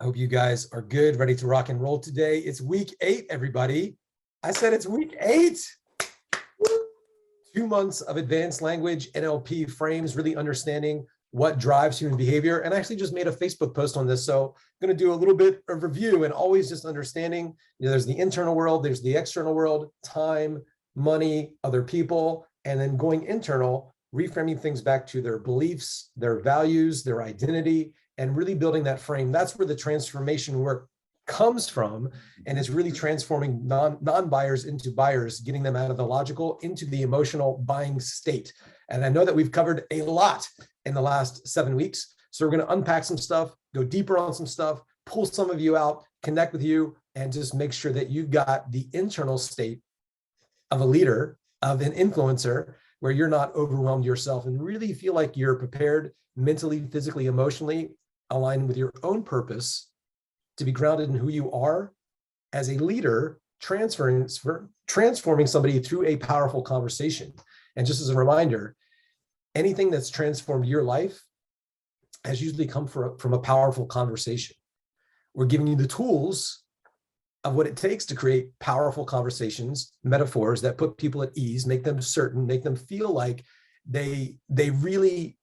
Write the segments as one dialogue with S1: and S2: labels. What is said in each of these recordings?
S1: Hope you guys are good, ready to rock and roll today. It's week 8, everybody. I said it's week 8. Woo! 2 months of advanced language, NLP frames, really understanding what drives human behavior. And I actually just made a Facebook post on this. So I'm going to do a little bit of review and always just understanding, there's the internal world, there's the external world, time, money, other people, and then going internal, reframing things back to their beliefs, their values, their identity, and really building that frame. That's where the transformation work comes from, and is really transforming non-buyers into buyers, getting them out of the logical into the emotional buying state. And I know that we've covered a lot in the last 7 weeks. So we're going to unpack some stuff, go deeper on some stuff, pull some of you out, connect with you, and just make sure that you've got the internal state of a leader, of an influencer, where you're not overwhelmed yourself and really feel like you're prepared mentally, physically, emotionally, aligned with your own purpose to be grounded in who you are as a leader, transforming somebody through a powerful conversation. And just as a reminder, anything that's transformed your life has usually come from a powerful conversation. We're giving you the tools of what it takes to create powerful conversations, metaphors that put people at ease, make them certain, make them feel like they really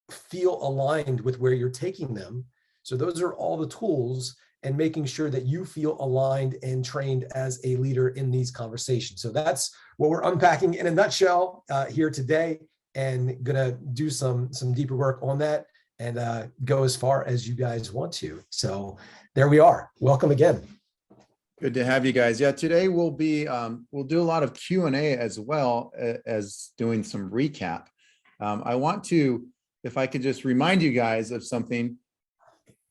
S1: feel aligned with where you're taking them. So those are all the tools, and making sure that you feel aligned and trained as a leader in these conversations. So that's what we're unpacking in a nutshell here today, and gonna do some deeper work on that and go as far as you guys want to. So there we are. Welcome again.
S2: Good to have you guys. Yeah, today we'll do a lot of Q&A as well as doing some recap. I want to, if I could just remind you guys of something,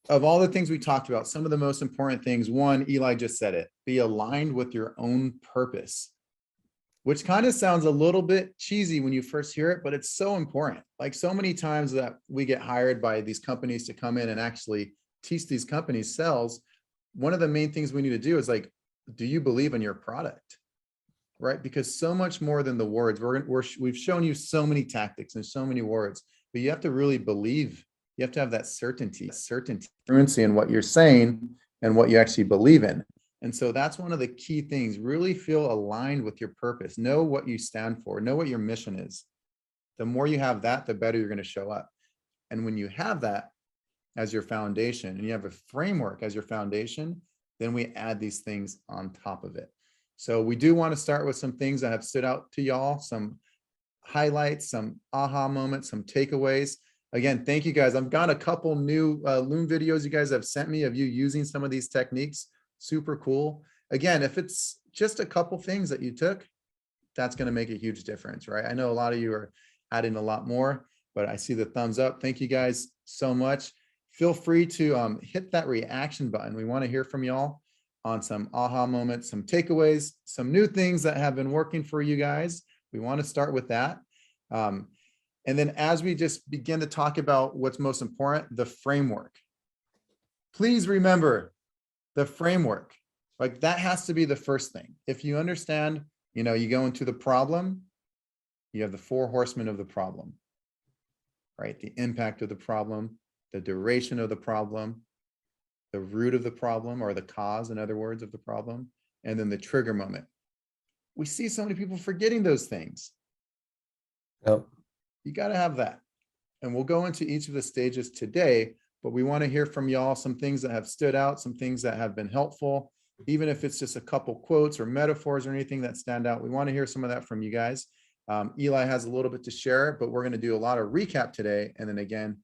S2: of all the things we talked about, some of the most important things. One, Eli just said it, be aligned with your own purpose, which kind of sounds a little bit cheesy when you first hear it, but it's so important. Like so many times that we get hired by these companies to come in and actually teach these companies sales, one of the main things we need to do is like, do you believe in your product? Right? Because so much more than the words, we've shown you so many tactics and so many words, but you have to really believe. You have to have that certainty, fluency in what you're saying and what you actually believe in. And so that's one of the key things. Really feel aligned with your purpose. Know what you stand for. Know what your mission is. The more you have that, the better you're going to show up. And when you have that as your foundation, and you have a framework as your foundation, then we add these things on top of it. So we do want to start with some things that have stood out to y'all, some highlights, some aha moments, some takeaways. Again, thank you guys. I've got a couple new Loom videos you guys have sent me of you using some of these techniques. Super cool. Again, if it's just a couple things that you took, that's going to make a huge difference, right? I know a lot of you are adding a lot more, but I see the thumbs up. Thank you guys so much. Feel free to hit that reaction button. We want to hear from y'all on some aha moments, some takeaways, some new things that have been working for you guys. We want to start with that. And then as we just begin to talk about what's most important, the framework. Please remember the framework. Like that has to be the first thing. If you understand, you go into the problem, you have the 4 horsemen of the problem, right? The impact of the problem, the duration of the problem, the root of the problem, or the cause, in other words, of the problem, and then the trigger moment. We see so many people forgetting those things.
S1: Yep.
S2: You got to have that. And we'll go into each of the stages today, but we want to hear from y'all some things that have stood out, some things that have been helpful, even if it's just a couple quotes or metaphors or anything that stand out. We want to hear some of that from you guys. Eli has a little bit to share, but we're going to do a lot of recap today. And then again,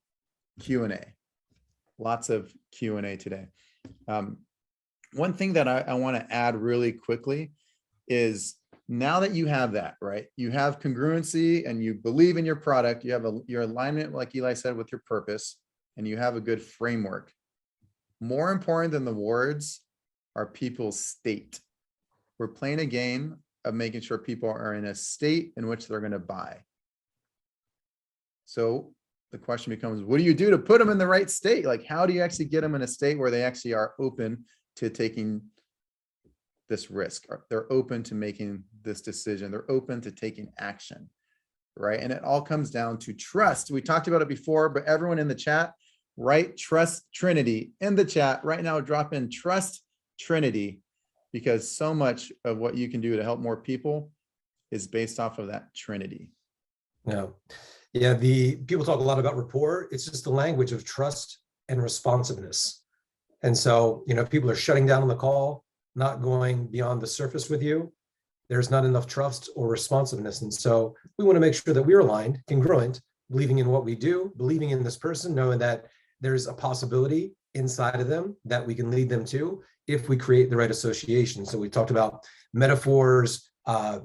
S2: Q&A. Lots of Q&A today. One thing that I want to add really quickly is, now that you have that, right? You have congruency and you believe in your product, you have your alignment, like Eli said, with your purpose, and you have a good framework. More important than the words are people's state. We're playing a game of making sure people are in a state in which they're going to buy. So the question becomes, what do you do to put them in the right state? Like, how do you actually get them in a state where they actually are open to taking this risk? They're open to making this decision. They're open to taking action, right? And it all comes down to trust. We talked about it before, but everyone in the chat, write Trust Trinity in the chat right now. Drop in Trust Trinity, because so much of what you can do to help more people is based off of that Trinity.
S1: Yeah, the people talk a lot about rapport. It's just the language of trust and responsiveness. And so, people are shutting down on the call, not going beyond the surface with you. There's not enough trust or responsiveness. And so we want to make sure that we're aligned, congruent, believing in what we do, believing in this person, knowing that there's a possibility inside of them that we can lead them to if we create the right association. So we talked about metaphors, the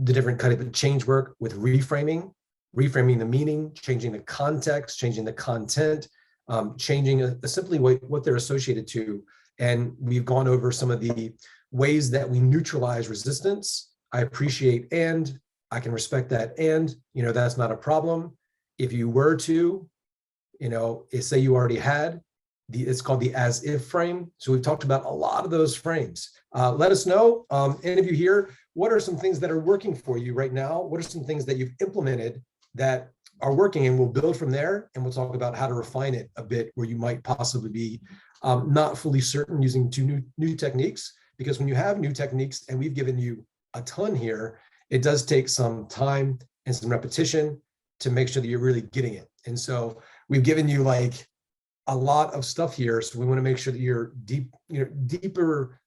S1: different kind of change work with reframing the meaning, changing the context, changing the content, changing simply what they're associated to. And we've gone over some of the ways that we neutralize resistance. I appreciate and I can respect that. And, that's not a problem. If you were to, say you already had, it's called the as if frame. So we've talked about a lot of those frames. Let us know, any of you here, what are some things that are working for you right now? What are some things that you've implemented that are working, and we'll build from there, and we'll talk about how to refine it a bit where you might possibly be not fully certain using two new techniques, because when you have new techniques, and we've given you a ton here, it does take some time and some repetition to make sure that you're really getting it. And so we've given you like a lot of stuff here. So we want to make sure that you're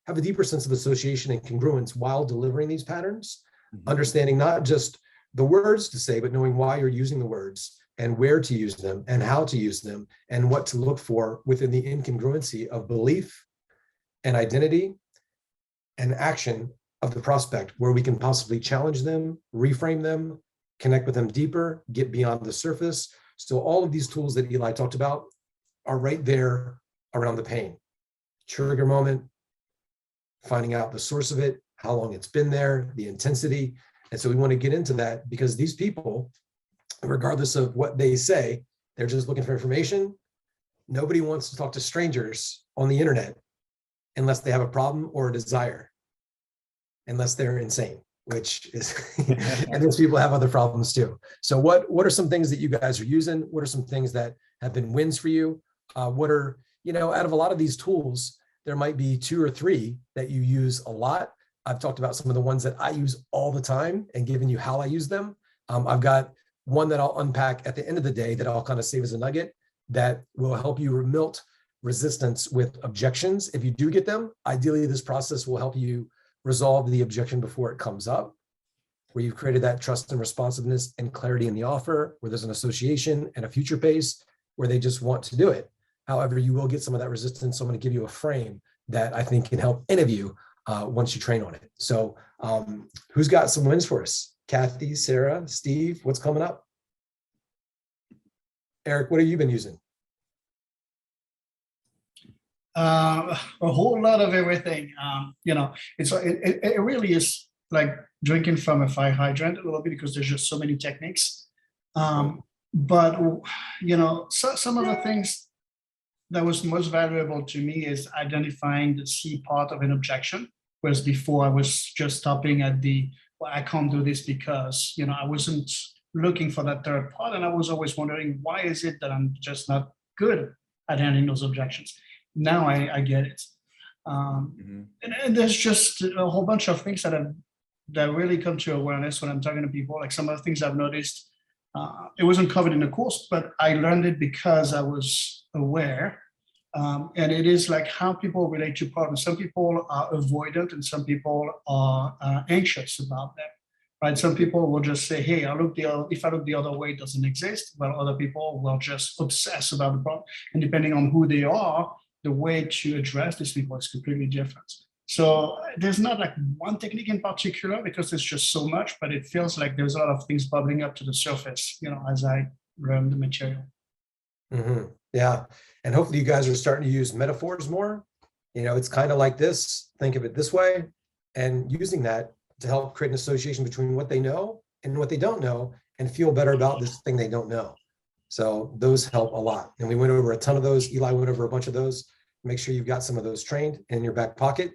S1: have a deeper sense of association and congruence while delivering these patterns, understanding not just the words to say, but knowing why you're using the words and where to use them and how to use them and what to look for within the incongruency of belief and identity and action of the prospect, where we can possibly challenge them, reframe them, connect with them deeper, get beyond the surface. So all of these tools that Eli talked about are right there around the pain. Trigger moment, finding out the source of it, how long it's been there, the intensity. And so we want to get into that, because these people, regardless of what they say, they're just looking for information. Nobody wants to talk to strangers on the internet unless they have a problem or a desire, unless they're insane, which is, and those people have other problems too. So what are some things that you guys are using? What are some things that have been wins for you? What are, out of a lot of these tools, there might be 2 or 3 that you use a lot. I've talked about some of the ones that I use all the time and given you how I use them. I've got one that I'll unpack at the end of the day that I'll kind of save as a nugget that will help you melt resistance with objections. If you do get them, ideally this process will help you resolve the objection before it comes up, where you've created that trust and responsiveness and clarity in the offer, where there's an association and a future pace where they just want to do it. However, you will get some of that resistance. So I'm going to give you a frame that I think can help any of you once you train on it. So who's got some wins for us? Kathy, Sarah, Steve, what's coming up? Eric, what have you been using?
S3: A whole lot of everything. It really is like drinking from a fire hydrant a little bit, because there's just so many techniques. But some of the things that was most valuable to me is identifying the C part of an objection, whereas before I was just stopping at well, I can't do this because, I wasn't looking for that third part. And I was always wondering, why is it that I'm just not good at handling those objections? Now I get it. And there's just a whole bunch of things that really come to awareness when I'm talking to people. Like some of the things I've noticed, it wasn't covered in the course, but I learned it because I was aware. And it is like how people relate to problems. Some people are avoidant and some people are anxious about them, right? Some people will just say, hey, if I look the other way, it doesn't exist. While other people will just obsess about the problem. And depending on who they are, the way to address these people is completely different. So there's not like one technique in particular, because there's just so much, but it feels like there's a lot of things bubbling up to the surface, as I learn the material.
S1: Yeah. And hopefully you guys are starting to use metaphors more. It's kind of like this, think of it this way, and using that to help create an association between what they know and what they don't know, and feel better about this thing they don't know. So those help a lot. And we went over a ton of those. Eli went over a bunch of those. Make sure you've got some of those trained in your back pocket,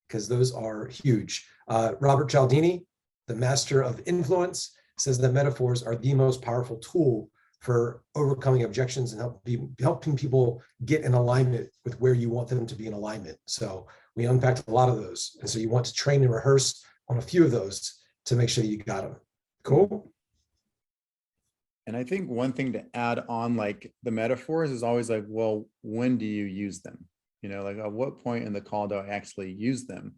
S1: because those are huge. Robert Cialdini, the master of influence, says that metaphors are the most powerful tool for overcoming objections and helping people get in alignment with where you want them to be in alignment. So we unpacked a lot of those. And so you want to train and rehearse on a few of those to make sure you got them. Cool.
S2: And I think one thing to add on, like the metaphors, is always like, well, when do you use them? You know, like at what point in the call do I actually use them?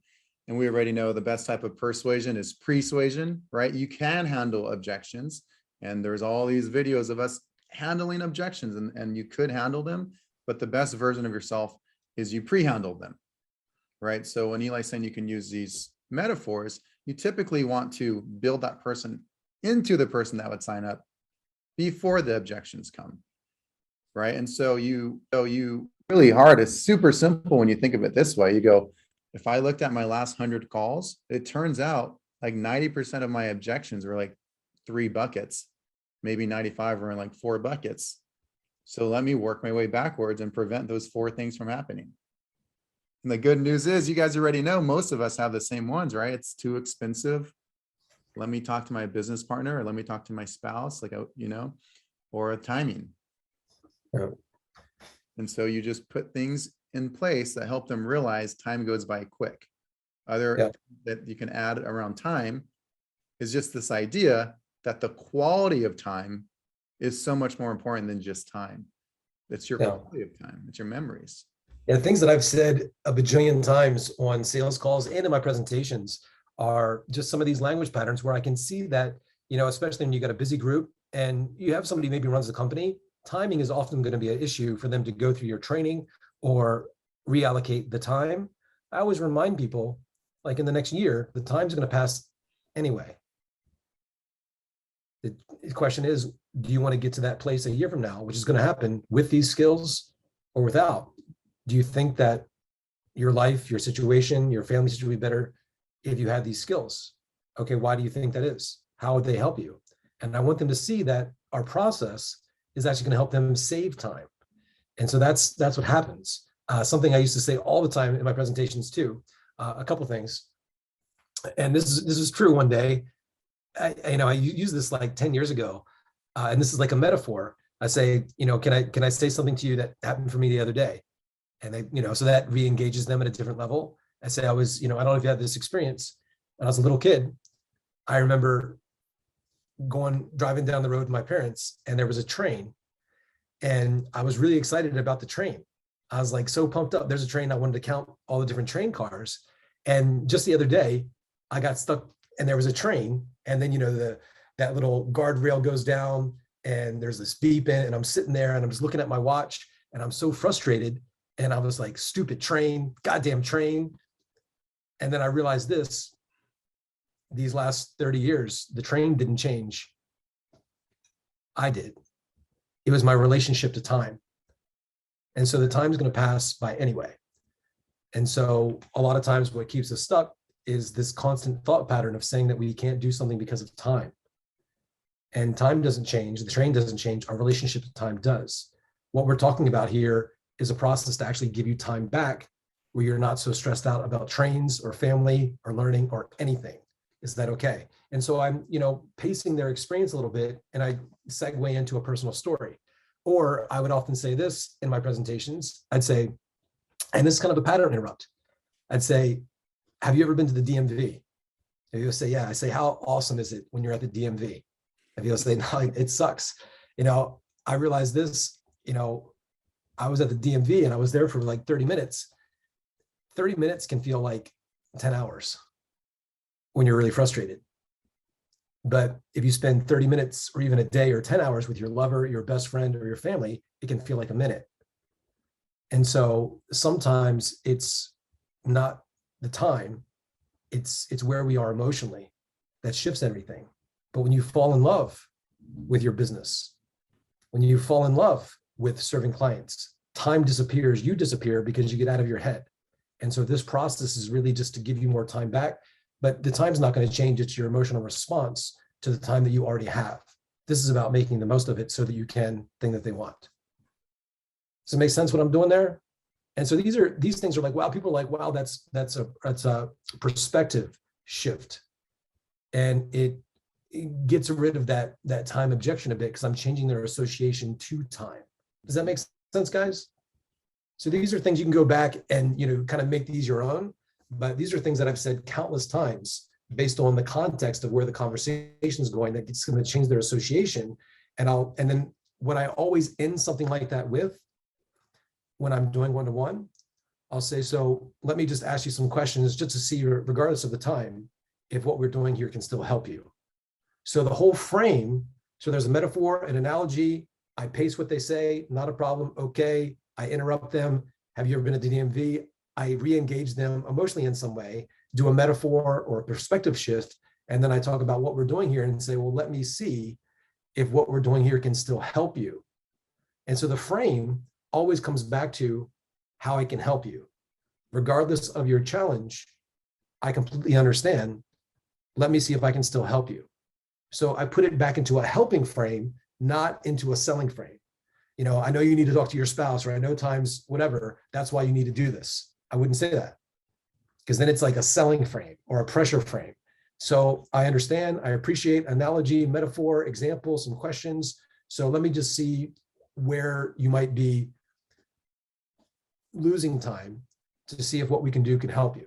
S2: And we already know the best type of persuasion is persuasion, right? You can handle objections. And there's all these videos of us handling objections, and you could handle them, but the best version of yourself is you pre-handle them, right? So when Eli's saying you can use these metaphors, you typically want to build that person into the person that would sign up before the objections come, right? And so you really hard, it's super simple when you think of it this way. You go, if I looked at my last 100 calls, it turns out like 90% of my objections were like 3 buckets, maybe 95 are in like 4 buckets. So let me work my way backwards and prevent those 4 things from happening. And the good news is you guys already know most of us have the same ones, right? It's too expensive. Let me talk to my business partner, or let me talk to my spouse, like, you know, or timing.
S1: Yeah.
S2: And so you just put things in place that help them realize time goes by quick. Other that you can add around time is just this idea that the quality of time is so much more important than just time. It's your quality of time. It's your memories.
S1: Yeah, things that I've said a bajillion times on sales calls and in my presentations are just some of these language patterns where I can see that, you know, especially when you got a busy group and you have somebody maybe runs the company, timing is often going to be an issue for them to go through your training or reallocate the time. I always remind people, like in the next year, the time's going to pass anyway. The question is, do you want to get to that place a year from now, which is going to happen with these skills or without? Do you think that your life, your situation, your family situation would be better if you had these skills? Okay, why do you think that is? How would they help you? And I want them to see that our process is actually going to help them save time. And so that's what happens. Something I used to say all the time in my presentations too. A couple things, and this is true. One day, I used this like 10 years ago, and this is like a metaphor. I say, you know, can I say something to you that happened for me the other day? And they, you know, so that re-engages them at a different level. I say, I was, you know, I don't know if you had this experience. When I was a little kid, I remember driving down the road with my parents, and there was a train, and I was really excited about the train. I was like so pumped up. There's a train. I wanted to count all the different train cars. And just the other day, I got stuck, and there was a train, and then, you know, that little guardrail goes down, and there's this beep in it, and I'm sitting there, and I'm just looking at my watch, and I'm so frustrated. And I was like, stupid train, goddamn train. And then I realized these last 30 years, the train didn't change. I did. It was my relationship to time. And so the time's going to pass by anyway. And so a lot of times what keeps us stuck is this constant thought pattern of saying that we can't do something because of time. And time doesn't change. The train doesn't change. Our relationship to time does. What we're talking about here is a process to actually give you time back where you're not so stressed out about trains or family or learning or anything. Is that okay? And so I'm, you know, pacing their experience a little bit, and I segue into a personal story. Or I would often say this in my presentations. I'd say, and this is kind of a pattern interrupt. I'd say, have you ever been to the DMV? And you'll say, yeah. I say, how awesome is it when you're at the DMV? And you'll say, no, it sucks. You know, I realized this, you know, I was at the DMV and I was there for like 30 minutes. 30 minutes can feel like 10 hours when you're really frustrated. But if you spend 30 minutes or even a day or 10 hours with your lover, your best friend, or your family, it can feel like a minute. And so sometimes it's not the time, it's where we are emotionally that shifts everything. But when you fall in love with your business, when you fall in love with serving clients, time disappears, you disappear because you get out of your head. And so this process is really just to give you more time back, but the time's not going to change. It's your emotional response to the time that you already have. This is about making the most of it so that you can think that they want. Does it make sense what I'm doing there? And so these things are like, wow, people are like, wow, that's a perspective shift. And it gets rid of that time objection a bit because I'm changing their association to time. Does that make sense, guys? So these are things you can go back and, kind of make these your own, but these are things that I've said countless times based on the context of where the conversation is going, that it's going to change their association. And then when I always end something like that when I'm doing one-to-one, I'll say, so let me just ask you some questions just to see, regardless of the time, if what we're doing here can still help you. So the whole frame, so there's a metaphor, an analogy, I pace what they say, not a problem, okay. I interrupt them. Have you ever been at the DMV? I re-engage them emotionally in some way, do a metaphor or a perspective shift, and then I talk about what we're doing here and say, well, let me see if what we're doing here can still help you. And so the frame always comes back to how I can help you. Regardless of your challenge, I completely understand. Let me see if I can still help you. So I put it back into a helping frame, not into a selling frame. I know you need to talk to your spouse, or I know times, whatever, that's why you need to do this. I wouldn't say that, because then it's like a selling frame or a pressure frame. So I understand, I appreciate analogy, metaphor, example, some questions. So let me just see where you might be losing time to see if what we can do can help you.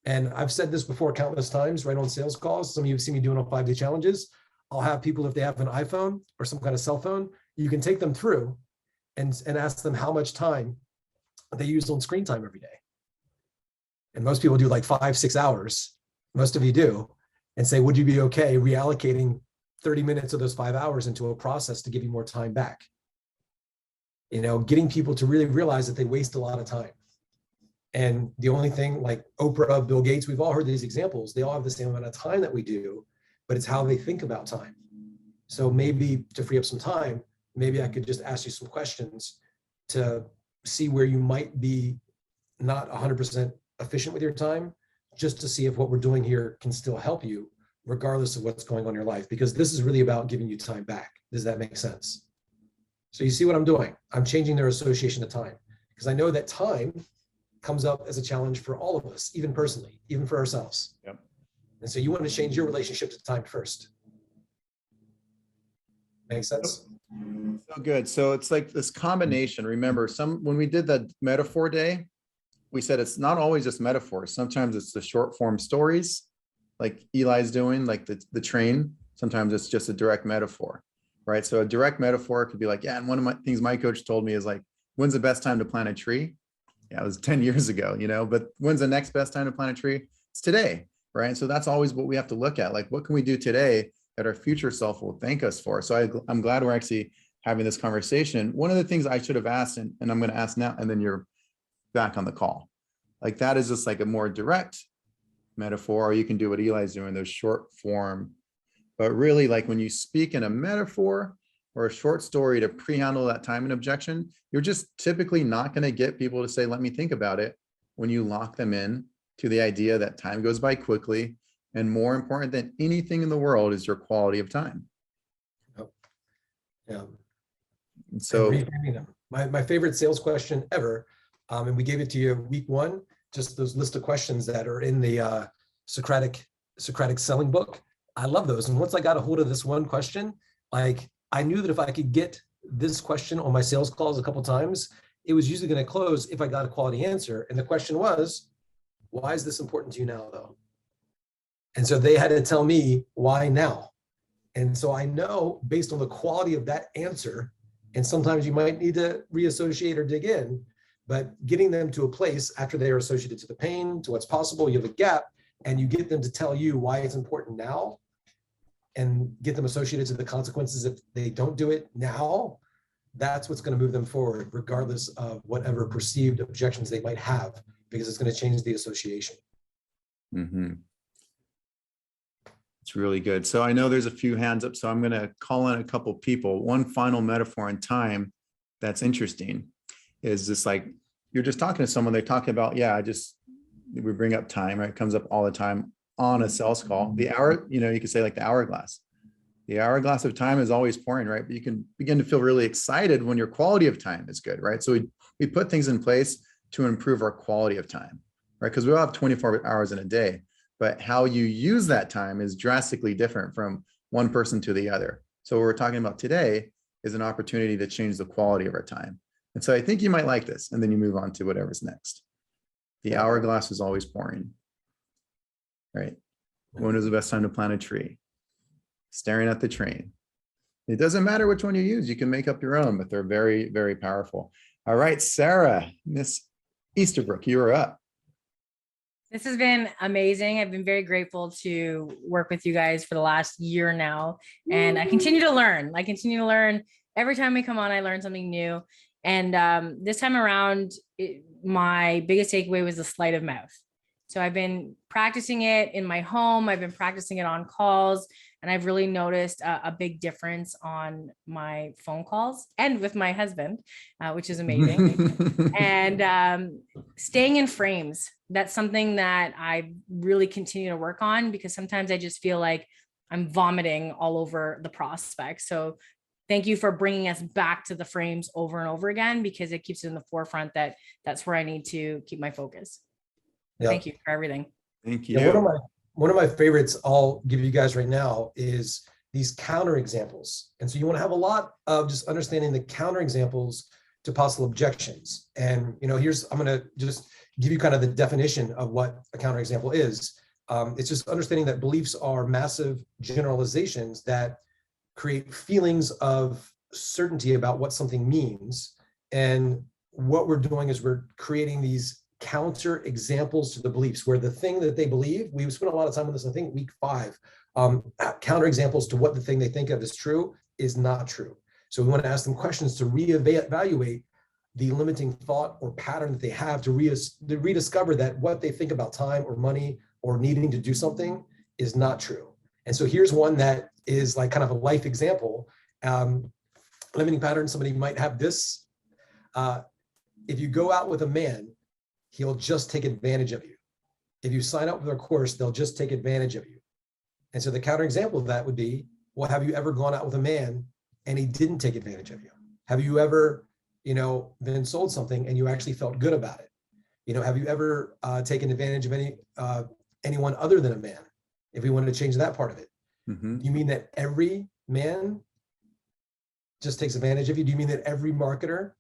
S1: And I've said this before countless times, right, on sales calls. Some of you have seen me doing on 5-day challenges. I'll have people, if they have an iPhone or some kind of cell phone, you can take them through and ask them how much time they use on screen time every day. And most people do like 5-6 hours. Most of you do. And say, would you be okay reallocating 30 minutes of those 5 hours into a process to give you more time back? Getting people to really realize that they waste a lot of time. And the only thing, like Oprah, Bill Gates, we've all heard these examples. They all have the same amount of time that we do, but it's how they think about time. So maybe to free up some time, maybe I could just ask you some questions to see where you might be not 100% efficient with your time, just to see if what we're doing here can still help you, regardless of what's going on in your life, because this is really about giving you time back. Does that make sense? So you see what I'm doing? I'm changing their association to time, because I know that time comes up as a challenge for all of us, even personally, even for ourselves.
S2: Yep.
S1: And so you want to change your relationship to time first. Make sense?
S2: So good. So it's like this combination. Remember, when we did the metaphor day, we said it's not always just metaphors. Sometimes it's the short form stories, like Eli's doing, like the train. Sometimes it's just a direct metaphor, right? So a direct metaphor could be like, yeah, and one of my things my coach told me is like, when's the best time to plant a tree? Yeah, it was 10 years ago, but when's the next best time to plant a tree? It's today, right? So that's always what we have to look at. Like, what can we do today that our future self will thank us for? So I'm glad we're actually having this conversation. One of the things I should have asked, and I'm going to ask now, and then you're back on the call. Like, that is just like a more direct metaphor, or you can do what Eli's doing, those short form. But really, like when you speak in a metaphor or a short story to pre-handle that time and objection, you're just typically not going to get people to say, let me think about it, when you lock them in to the idea that time goes by quickly. And more important than anything in the world is your quality of time.
S1: Yeah.
S2: And so
S1: reframing them. My favorite sales question ever, and we gave it to you week 1, just those list of questions that are in the Socratic selling book. I love those. And once I got a hold of this one question, like, I knew that if I could get this question on my sales calls a couple of times, it was usually going to close if I got a quality answer. And the question was, why is this important to you now, though? And so they had to tell me why now. And so I know, based on the quality of that answer, and sometimes you might need to reassociate or dig in, but getting them to a place after they are associated to the pain, to what's possible, you have a gap, and you get them to tell you why it's important now, and get them associated to the consequences if they don't do it now. That's what's going to move them forward, regardless of whatever perceived objections they might have, because it's going to change the association.
S2: mm-hmm. It's really good. So I know there's a few hands up, so I'm going to call in a couple people. One final metaphor in time that's interesting is just like, you're just talking to someone, they're talking about, we bring up time, right? It comes up all the time on a sales call. The hour, you could say like the hourglass. The hourglass of time is always pouring, right? But you can begin to feel really excited when your quality of time is good, right? So we put things in place to improve our quality of time, right? Because we all have 24 hours in a day, but how you use that time is drastically different from one person to the other. So what we're talking about today is an opportunity to change the quality of our time. And so I think you might like this, and then you move on to whatever's next. The hourglass is always pouring, right? When is the best time to plant a tree? Staring at the train. It doesn't matter which one you use. You can make up your own, but they're very, very powerful. All right, Sarah, Miss Easterbrook, you are up.
S4: This has been amazing. I've been very grateful to work with you guys for the last year now. And I continue to learn. I continue to learn. Every time we come on, I learn something new. And this time around, my biggest takeaway was the sleight of mouth. So I've been practicing it in my home. I've been practicing it on calls. And I've really noticed a big difference on my phone calls and with my husband, which is amazing. And staying in frames, that's something that I really continue to work on, because sometimes I just feel like I'm vomiting all over the prospect. So thank you for bringing us back to the frames over and over again, because it keeps it in the forefront that that's where I need to keep my focus.
S1: Yeah.
S4: Thank you for everything.
S2: Thank you.
S1: Yeah, one of my favorites I'll give you guys right now is these counter examples. And so you want to have a lot of just understanding the counter examples to possible objections. And, I'm going to just give you kind of the definition of what a counter example is. It's just understanding that beliefs are massive generalizations that create feelings of certainty about what something means. And what we're doing is we're creating these counter examples to the beliefs, where the thing that they believe, we spent a lot of time on this, I think week 5, counter examples to what the thing they think of as true is not true. So we want to ask them questions to reevaluate the limiting thought or pattern that they have, to rediscover that what they think about time or money or needing to do something is not true. And so here's one that is like kind of a life example. Limiting pattern, somebody might have this. If you go out with a man, he'll just take advantage of you. If you sign up with our course, they'll just take advantage of you. And so the counter example of that would be, well, have you ever gone out with a man and he didn't take advantage of you? Have you ever, been sold something and you actually felt good about it? Have you ever taken advantage of anyone other than a man? If we wanted to change that part of it.
S2: Mm-hmm.
S1: You mean that every man just takes advantage of you? Do you mean that every marketer,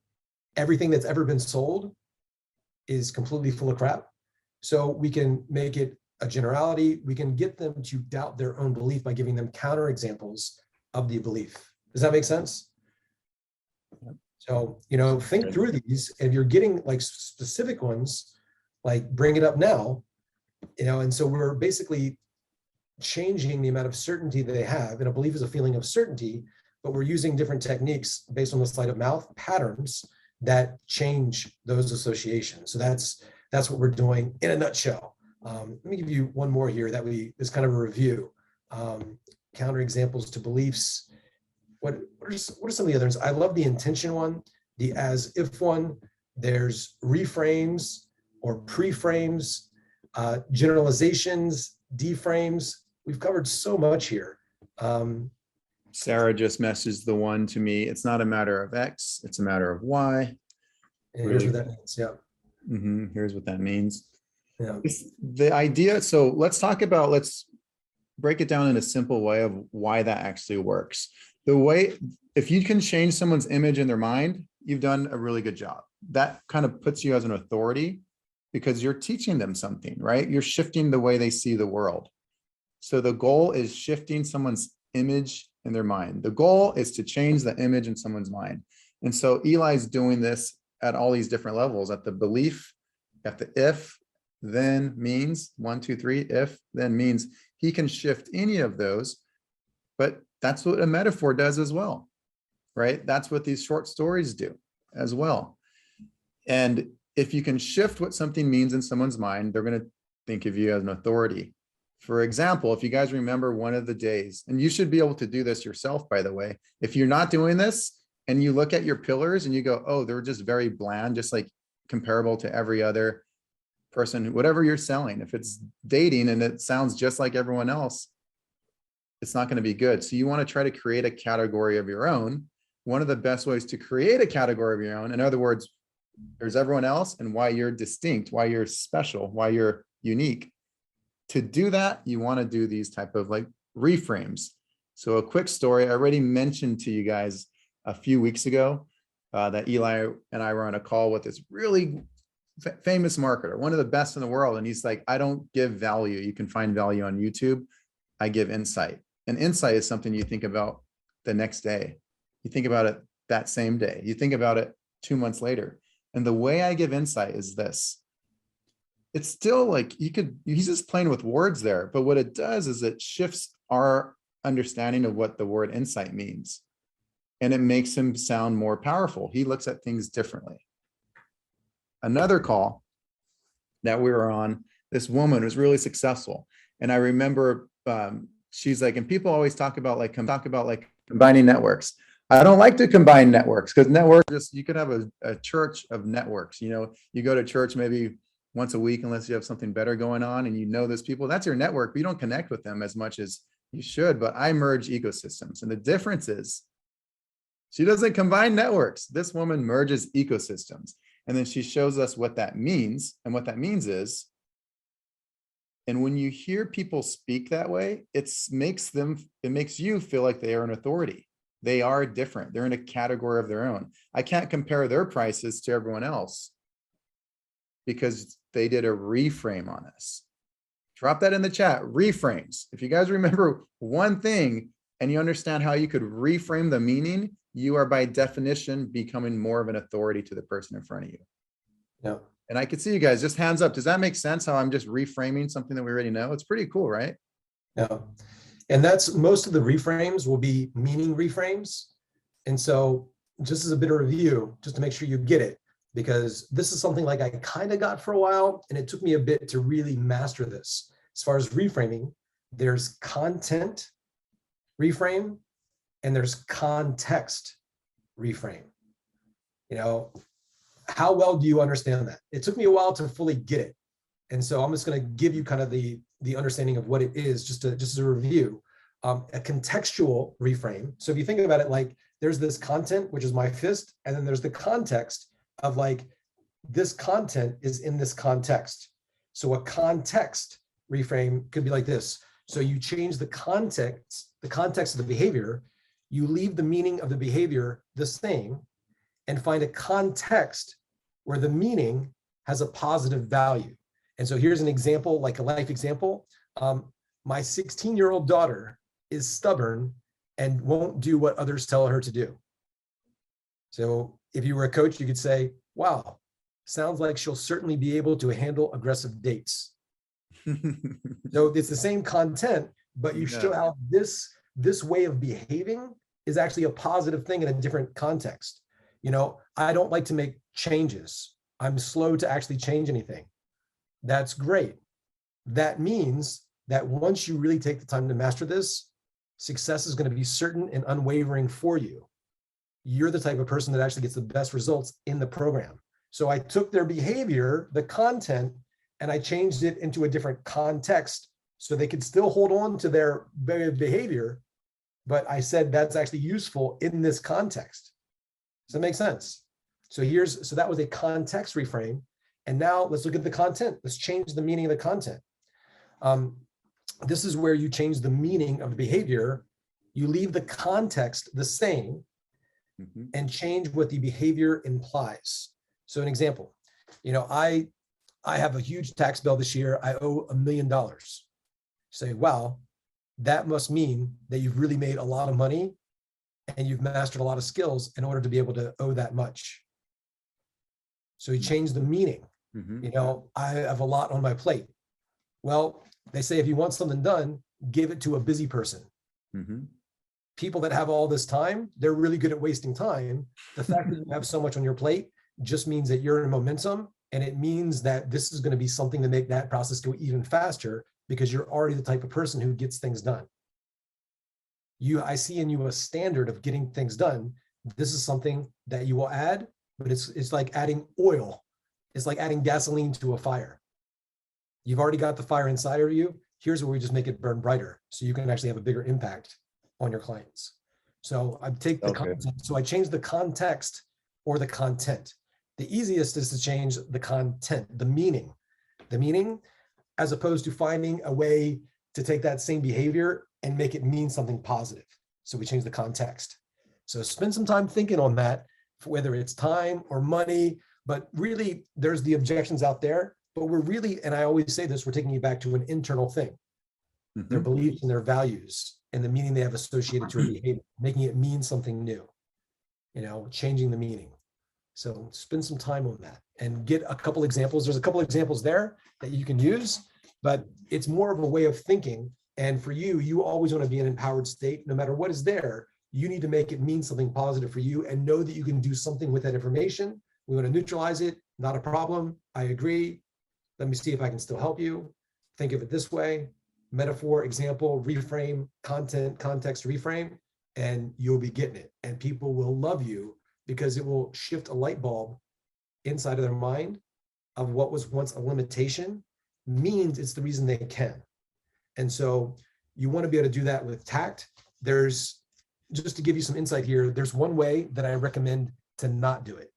S1: everything that's ever been sold is completely full of crap? So we can make it a generality. We can get them to doubt their own belief by giving them counter examples of the belief. Does that make sense? So, think through these. If you're getting like specific ones, like bring it up now, and so we're basically changing the amount of certainty that they have. And a belief is a feeling of certainty, but we're using different techniques based on the sleight of mouth patterns that change those associations. So that's what we're doing in a nutshell. Let me give you one more here is kind of a review. Counter examples to beliefs. What are some of the others? I love the intention one, the as if one. There's reframes or pre-frames, generalizations, deframes. We've covered so much here.
S2: Sarah just messaged the one to me. It's not a matter of X, it's a matter of Y.
S1: And here's what that means. Yeah.
S2: Mm-hmm. Here's what that means.
S1: Yeah.
S2: The idea, so let's break it down in a simple way of why that actually works. If you can change someone's image in their mind, you've done a really good job. That kind of puts you as an authority because you're teaching them something, right? You're shifting the way they see the world. So the goal is shifting someone's image in their mind. The goal is to change the image in someone's mind. And so Eli's doing this at all these different levels, at the belief, at the if, then means, 1, 2, 3, if, then means. He can shift any of those, but that's what a metaphor does as well, right? That's what these short stories do as well. And if you can shift what something means in someone's mind, they're going to think of you as an authority. For example, if you guys remember one of the days, and you should be able to do this yourself, by the way, if you're not doing this and you look at your pillars and you go, oh, they're just very bland, just like comparable to every other person, whatever you're selling. If it's dating and it sounds just like everyone else, it's not going to be good. So you want to try to create a category of your own. One of the best ways to create a category of your own, in other words, there's everyone else and why you're distinct, why you're special, why you're unique. To do that, you want to do these type of like reframes. So a quick story, I already mentioned to you guys a few weeks ago that Eli and I were on a call with this really famous marketer, one of the best in the world. And he's like, I don't give value. You can find value on YouTube. I give insight. And insight is something you think about the next day. You think about it that same day. You think about it 2 months later. And the way I give insight is this. It's still like he's just playing with words there. But what it does is it shifts our understanding of what the word insight means. And it makes him sound more powerful. He looks at things differently. Another call that we were on, this woman was really successful. And I remember she's like, and people always talk about like combining networks. I don't like to combine networks because networks, you could have a church of networks. You know, you go to church maybe once a week, unless you have something better going on and you know those people, that's your network, but you don't connect with them as much as you should. But I merge ecosystems. And the difference is she doesn't combine networks. This woman merges ecosystems. And then she shows us what that means. And what that means is, and when you hear people speak that way, it makes you feel like they are an authority. They are different. They're in a category of their own. I can't compare their prices to everyone else because they did a reframe on us. Drop that in the chat, reframes. If you guys remember one thing and you understand how you could reframe the meaning, you are by definition becoming more of an authority to the person in front of you.
S1: Yeah.
S2: And I could see you guys just hands up. Does that make sense how I'm just reframing something that we already know? It's pretty cool, right?
S1: Yeah. And that's most of the reframes will be meaning reframes. And so just as a bit of review, just to make sure you get it, because this is something like I kind of got for a while, and it took me a bit to really master this. As far as reframing, there's content reframe and there's context reframe. You know, how well do you understand that? It took me a while to fully get it. And so I'm just going to give you kind of the understanding of what it is, just as a review. A contextual reframe. So if you think about it, like there's this content, which is my fist, and then there's the context of like, this content is in this context. So a context reframe could be like this. So you change the context of the behavior, you leave the meaning of the behavior the same, and find a context where the meaning has a positive value. And so here's an example, like a life example. My 16-year-old daughter is stubborn and won't do what others tell her to do. So if you were a coach, you could say, wow, sounds like she'll certainly be able to handle aggressive dates. So it's the same content, but you still have this way of behaving is actually a positive thing in a different context. You know, I don't like to make changes. I'm slow to actually change anything. That's great. That means that once you really take the time to master this, success is going to be certain and unwavering for you. You're the type of person that actually gets the best results in the program. So I took their behavior, the content, and I changed it into a different context so they could still hold on to their behavior. But I said that's actually useful in this context. Does that make sense? So that was a context reframe. And now let's look at the content. Let's change the meaning of the content. This is where you change the meaning of the behavior. You leave the context the same and change what the behavior implies. So an example, you know, I have a huge tax bill this year. I owe $1 million. Say, wow, that must mean that you've really made a lot of money and you've mastered a lot of skills in order to be able to owe that much. So you change the meaning. You know, I have a lot on my plate. Well, they say if you want something done, give it to a busy person. People that have all this time, they're really good at wasting time. The fact that you have so much on your plate just means that you're in momentum, and it means that this is going to be something to make that process go even faster because you're already the type of person who gets things done. I see in you a standard of getting things done. This is something that you will add, but it's like adding oil. It's like adding gasoline to a fire. You've already got the fire inside of you. Here's where we just make it burn brighter so you can actually have a bigger impact on your clients. So I take the content. So I change the context or the content. The easiest is to change the content, the meaning, as opposed to finding a way to take that same behavior and make it mean something positive. So we change the context. So spend some time thinking on that, whether it's time or money, but really there's the objections out there, but we're really, and I always say this, we're taking you back to an internal thing, their
S2: Mhm.
S1: beliefs and their values and the meaning they have associated to a behavior, making it mean something new, changing the meaning. So spend some time on that and get a couple examples. There's a couple examples there that you can use, but it's more of a way of thinking. And for you, you always want to be in an empowered state. No matter what is there, you need to make it mean something positive for you and know that you can do something with that information. We want to neutralize it. Not a problem. I agree. Let me see if I can still help you. Think of it this way: metaphor, example, reframe, content, context, reframe, and you'll be getting it. And people will love you because it will shift a light bulb inside of their mind of what was once a limitation means it's the reason they can. And so you want to be able to do that with tact. There's, just to give you some insight here, there's one way that I recommend to not do it,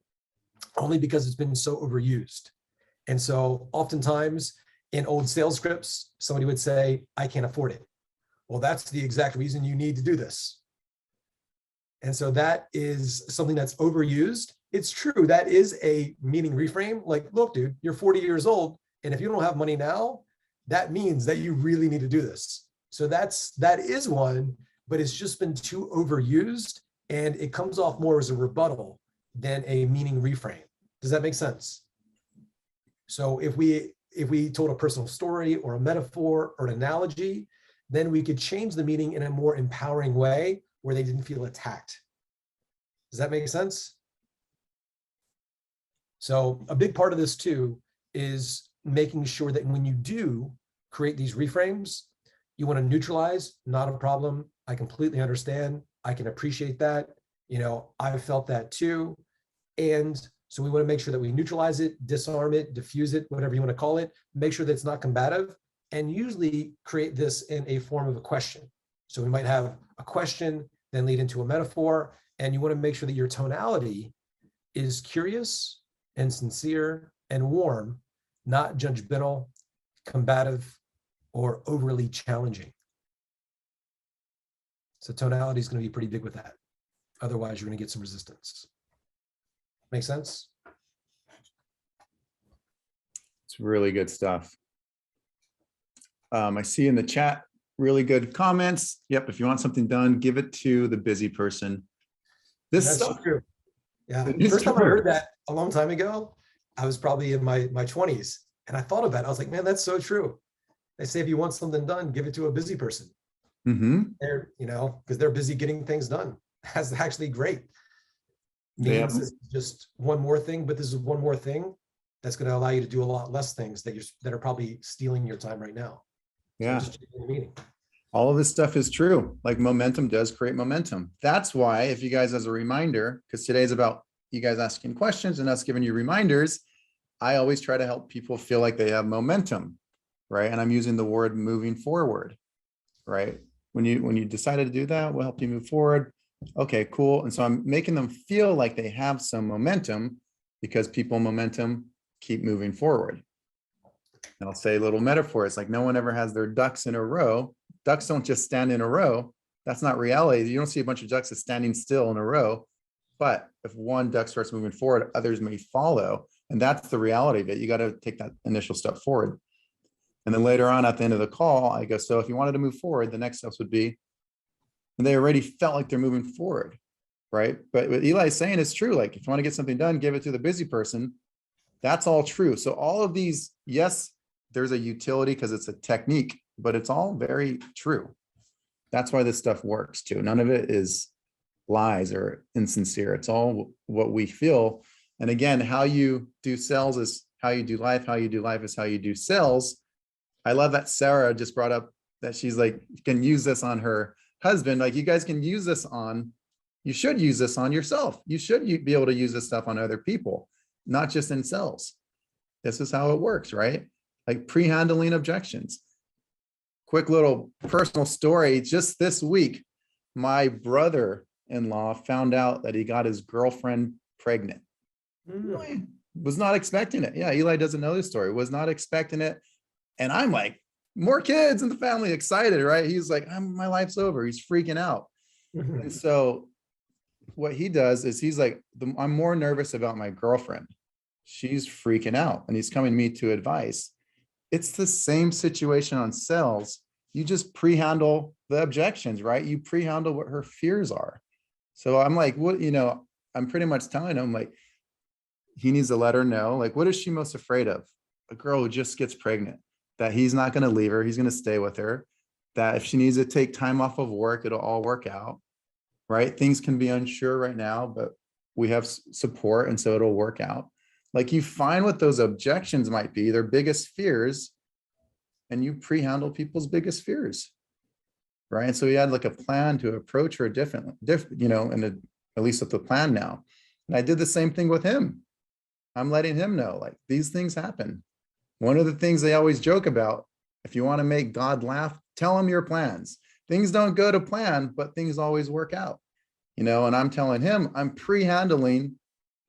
S1: only because it's been so overused. And so oftentimes in old sales scripts, somebody would say, I can't afford it. Well, that's the exact reason you need to do this. And so that is something that's overused. It's true, that is a meaning reframe. Like, look, dude, you're 40 years old, and if you don't have money now, that means that you really need to do this. So that is one, but it's just been too overused, and it comes off more as a rebuttal than a meaning reframe. Does that make sense? So if we told a personal story or a metaphor or an analogy, then we could change the meaning in a more empowering way where they didn't feel attacked. Does that make sense? So a big part of this too is making sure that when you do create these reframes, you want to neutralize, not a problem. I completely understand. I can appreciate that. I've felt that too. And so we want to make sure that we neutralize it, disarm it, diffuse it, whatever you want to call it, make sure that it's not combative, and usually create this in a form of a question. So we might have a question, then lead into a metaphor, and you want to make sure that your tonality is curious and sincere and warm, not judgmental, combative, or overly challenging. So tonality is going to be pretty big with that. Otherwise, you're going to get some resistance. Make sense?
S2: It's really good stuff. I see in the chat, really good comments. Yep, if you want something done, give it to the busy person. This
S1: That's
S2: stuff,
S1: true. Yeah.
S2: It is
S1: First time I
S2: true.
S1: heard that a long time ago, I was probably in my 20s. And I thought about it. I was like, man, that's so true. They say if you want something done, give it to a busy person.
S2: Mhm.
S1: They're, because they're busy getting things done. That's actually great.
S2: They
S1: Means
S2: have-
S1: it's just one more thing, but this is one more thing that's going to allow you to do a lot less things that are probably stealing your time right now. So
S2: Yeah.
S1: just changing the meaning.
S2: All of this stuff is true. Like momentum does create momentum. That's why, if you guys, as a reminder, because today's about you guys asking questions and us giving you reminders, I always try to help people feel like they have momentum, right? And I'm using the word moving forward, right? When you decided to do that, we'll help you move forward. Okay, cool. And so I'm making them feel like they have some momentum, because people momentum keep moving forward. And I'll say little metaphors like no one ever has their ducks in a row. Ducks don't just stand in a row. That's not reality. You don't see a bunch of ducks that's standing still in a row. But if one duck starts moving forward, others may follow. And that's the reality of it. You got to take that initial step forward. And then later on at the end of the call, I go, so if you wanted to move forward, the next steps would be, and they already felt like they're moving forward, right? But what Eli's saying is true. Like if you want to get something done, give it to the busy person. That's all true. So all of these, yes, there's a utility because it's a technique, but it's all very true. That's why this stuff works too. None of it is lies or insincere. It's all what we feel. And again, how you do sales is how you do life. How you do life is how you do sales. I love that Sarah just brought up that she's like, you can use this on her husband. Like you guys can use this on, you should use this on yourself. You should be able to use this stuff on other people, not just in sales. This is how it works, right? Like pre-handling objections. Quick little personal story. Just this week, my brother-in-law found out that he got his girlfriend pregnant. Was not expecting it. Yeah, Eli doesn't know this story. Was not expecting it. And I'm like, more kids in the family, excited, right? He's like, my life's over. He's freaking out. And so what he does is he's like, I'm more nervous about my girlfriend. She's freaking out, and he's coming to me to advice. It's the same situation on sales. You just pre-handle the objections, right? You pre-handle what her fears are. So I'm like, what, I'm pretty much telling him, like, he needs to let her know, like, what is she most afraid of? A girl who just gets pregnant, that he's not going to leave her. He's going to stay with her, that if she needs to take time off of work, it'll all work out, right? Things can be unsure right now, but we have support. And so it'll work out. Like, you find what those objections might be, their biggest fears, and you pre-handle people's biggest fears, right? And so we had like a plan to approach her differently, at least with the plan now. And I did the same thing with him. I'm letting him know, like, these things happen. One of the things they always joke about, if you want to make God laugh, tell him your plans. Things don't go to plan, but things always work out, and I'm telling him, I'm pre-handling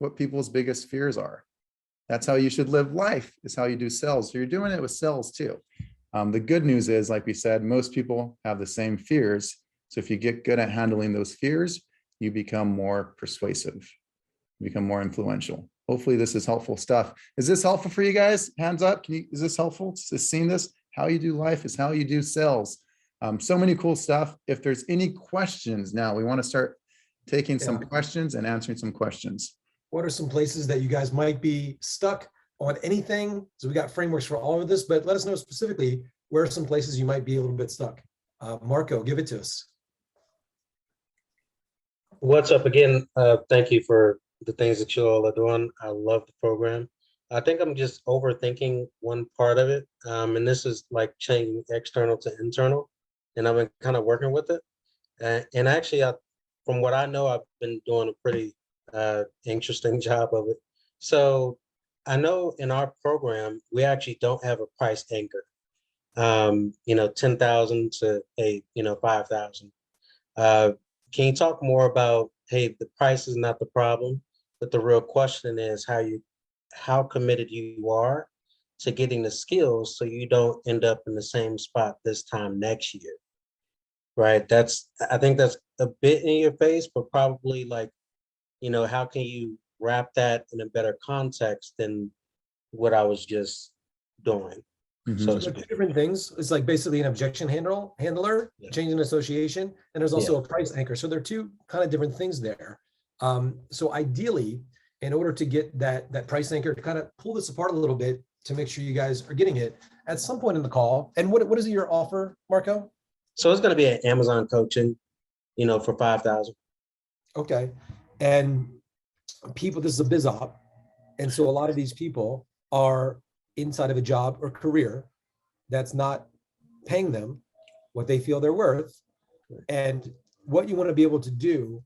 S2: what people's biggest fears are. That's how you should live life, is how you do sales. So you're doing it with sales too. The good news is, like we said, most people have the same fears. So if you get good at handling those fears, you become more persuasive, you become more influential. Hopefully this is helpful stuff. Is this helpful for you guys? Hands up. Is this helpful? Is seeing this? How you do life is how you do sales. So many cool stuff. If there's any questions now, we want to start taking some questions and answering some questions.
S1: What are some places that you guys might be stuck on anything? So we got frameworks for all of this, but let us know specifically where are some places you might be a little bit stuck. Marco, give it to us.
S5: What's up again? Thank you for the things that you all are doing. I love the program. I think I'm just overthinking one part of it. And this is like changing external to internal. And I've been kind of working with it. And actually, from what I know, I've been doing a pretty interesting job of it. So I know in our program, we actually don't have a price anchor. 10,000 to 5,000. Can you talk more about, hey, the price is not the problem, but the real question is how committed you are to getting the skills so you don't end up in the same spot this time next year, right? I think that's a bit in your face, but probably like, how can you wrap that in a better context than what I was just doing?
S1: So two different things. It's like basically an objection handler, change in association, and there's also a price anchor. So there are two kind of different things there. So ideally, in order to get that price anchor, to kind of pull this apart a little bit to make sure you guys are getting it at some point in the call. And what is your offer, Marco?
S5: So it's going to be an Amazon coaching, for 5,000.
S1: Okay. And this is a biz op. And so a lot of these people are inside of a job or career that's not paying them what they feel they're worth. And what you want to be able to do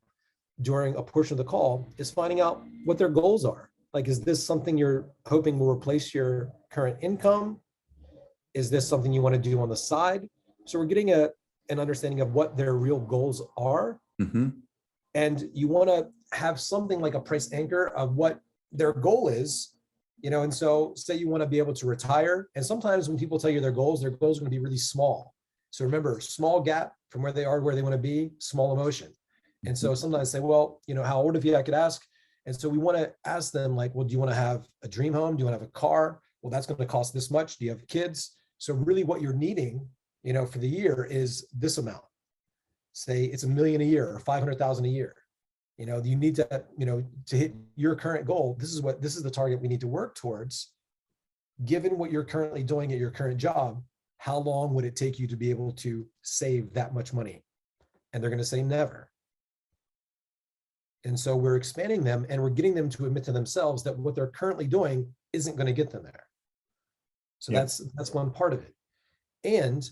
S1: during a portion of the call is finding out what their goals are. Like, is this something you're hoping will replace your current income? Is this something you want to do on the side? So we're getting an understanding of what their real goals are.
S2: Mm-hmm.
S1: And you want to have something like a price anchor of what their goal is. And so say you want to be able to retire. And sometimes when people tell you their goals are going to be really small. So remember, small gap from where they are, where they want to be, small emotion. And so sometimes say, well, how old of you I could ask? And so we want to ask them like, well, do you want to have a dream home? Do you want to have a car? Well, that's going to cost this much. Do you have kids? So really what you're needing, for the year is this amount. Say it's $1 million a year or 500,000 a year. You need to, to hit your current goal. This is the target we need to work towards. Given what you're currently doing at your current job, how long would it take you to be able to save that much money? And they're going to say never. And so we're expanding them and we're getting them to admit to themselves that what they're currently doing isn't going to get them there. So that's one part of it. And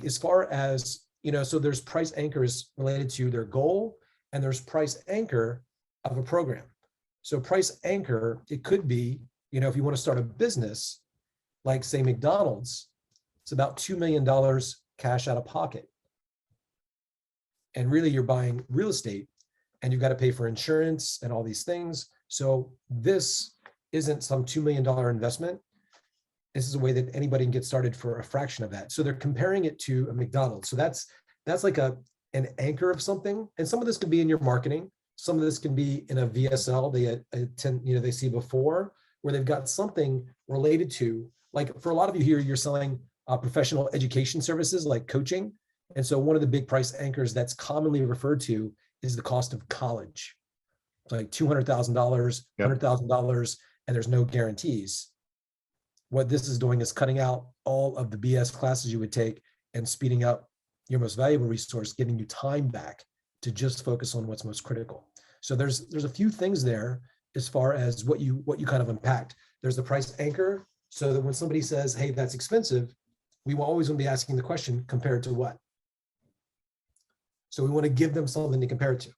S1: as far as, so there's price anchors related to their goal, and there's price anchor of a program. So price anchor, it could be, if you want to start a business, like say McDonald's, it's about $2 million cash out of pocket. And really you're buying real estate and you've got to pay for insurance and all these things. So this isn't some $2 million investment. This is a way that anybody can get started for a fraction of that. So they're comparing it to a McDonald's. So that's like an anchor of something. And some of this can be in your marketing. Some of this can be in a VSL they attend, they see before, where they've got something related to, like for a lot of you here, you're selling professional education services like coaching. And so one of the big price anchors that's commonly referred to is the cost of college. It's like $200,000, $100,000, and there's no guarantees. What this is doing is cutting out all of the BS classes you would take and speeding up your most valuable resource, giving you time back to just focus on what's most critical. So there's a few things there as far as what you kind of unpacked. There's the price anchor, so that when somebody says, hey, that's expensive, we will always want to be asking the question, compared to what? So we want to give them something to compare it to.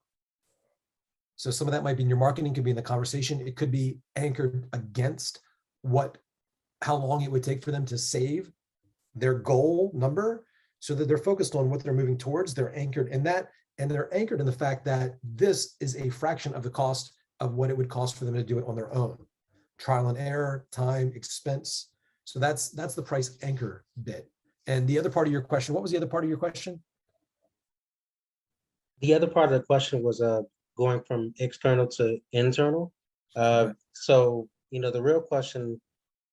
S1: So some of that might be in your marketing, could be in the conversation. It could be anchored against how long it would take for them to save their goal number, so that they're focused on what they're moving towards. They're anchored in that, and they're anchored in the fact that this is a fraction of the cost of what it would cost for them to do it on their own. Trial and error, time, expense. So that's the price anchor bit. And the other part of your question, what was the other part of your question?
S5: The other part of the question was going from external to internal. So, the real question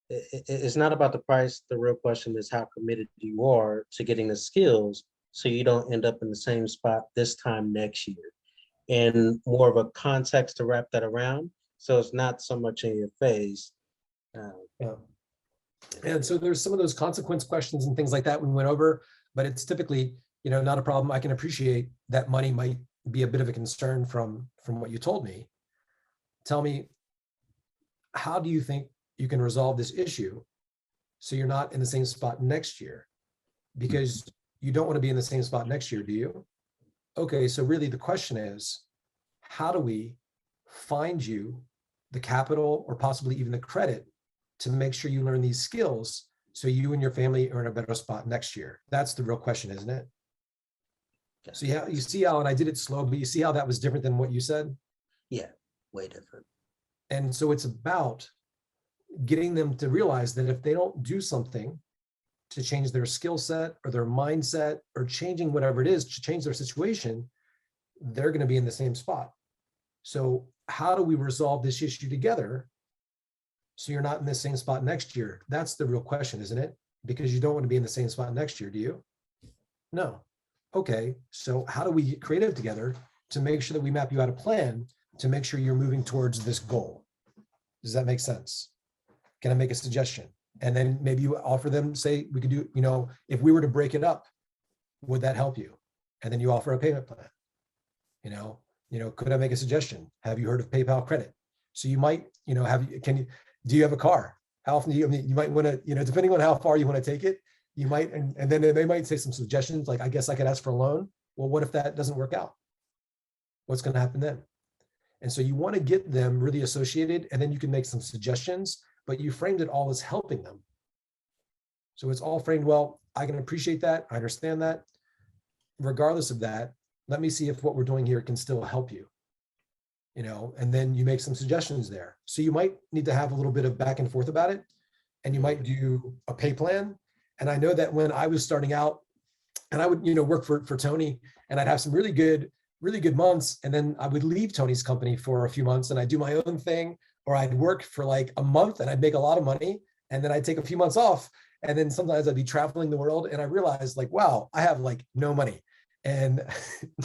S5: is not about the price. The real question is how committed you are to getting the skills, so you don't end up in the same spot this time next year. And more of a context to wrap that around, so it's not so much in your face.
S1: Yeah. And so there's some of those consequence questions and things like that we went over, but it's typically, not a problem. I can appreciate that money might be a bit of a concern from what you told me. Tell me, how do you think you can resolve this issue so you're not in the same spot next year? Because you don't want to be in the same spot next year, do you? Okay, so really the question is, how do we find you the capital or possibly even the credit to make sure you learn these skills so you and your family are in a better spot next year? That's the real question, isn't it? So yeah, you see how, and I did it slow, but you see how that was different than what you said?
S5: Yeah, way different.
S1: And so it's about getting them to realize that if they don't do something to change their skill set or their mindset or changing whatever it is to change their situation, they're going to be in the same spot. So how do we resolve this issue together so you're not in the same spot next year? That's the real question, isn't it? Because you don't want to be in the same spot next year, do you? No. Okay, so how do we get creative together to make sure that we map you out a plan to make sure you're moving towards this goal? Does that make sense? Can I make a suggestion? And then maybe you offer them, say, we could do, if we were to break it up, would that help you? And then you offer a payment plan. Could I make a suggestion? Have you heard of PayPal credit? So you might, do you have a car? How often do you might want to, depending on how far you want to take it, you might, and then they might say some suggestions, like, I guess I could ask for a loan. Well, what if that doesn't work out? What's going to happen then? And so you want to get them really associated, and then you can make some suggestions, but you framed it all as helping them. So it's all framed, well, I can appreciate that. I understand that. Regardless of that, let me see if what we're doing here can still help you. And then you make some suggestions there. So you might need to have a little bit of back and forth about it, and you might do a pay plan. And I know that when I was starting out, and I would, work for Tony, and I'd have some really good months, and then I would leave Tony's company for a few months and I'd do my own thing, or I'd work for like a month and I'd make a lot of money, and then I'd take a few months off, and then sometimes I'd be traveling the world, and I realized, like, wow, I have like no money. And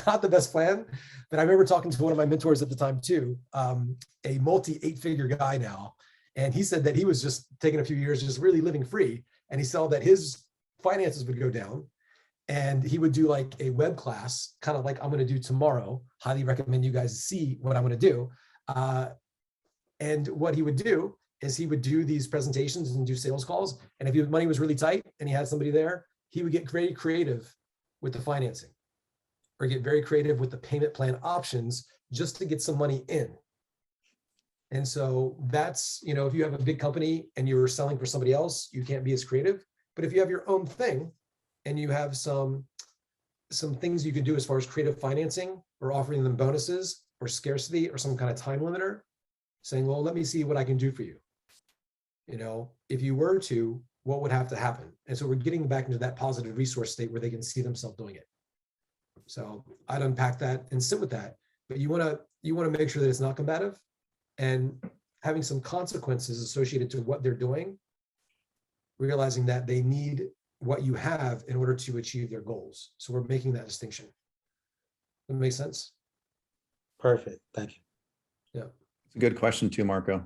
S1: not the best plan. But I remember talking to one of my mentors at the time too, a multi 8-figure guy now. And he said that he was just taking a few years, just really living free. And he saw that his finances would go down, and he would do like a web class, kind of like I'm going to do tomorrow. Highly recommend you guys see what I'm going to do. And what he would do is he would do these presentations and do sales calls. And if his money was really tight and he had somebody there, he would get very creative with the financing, or get very creative with the payment plan options just to get some money in. And so that's, if you have a big company and you're selling for somebody else, you can't be as creative. But if you have your own thing and you have some things you can do as far as creative financing, or offering them bonuses or scarcity or some kind of time limiter, saying, well, let me see what I can do for you. If you were to what would have to happen? And so we're getting back into that positive resource state where they can see themselves doing it. So I'd unpack that and sit with that, but you want to make sure that it's not combative and having some consequences associated to what they're doing, realizing that they need what you have in order to achieve their goals. So we're making that distinction. That makes sense?
S5: Perfect. Thank you.
S2: It's a good question too, Marco.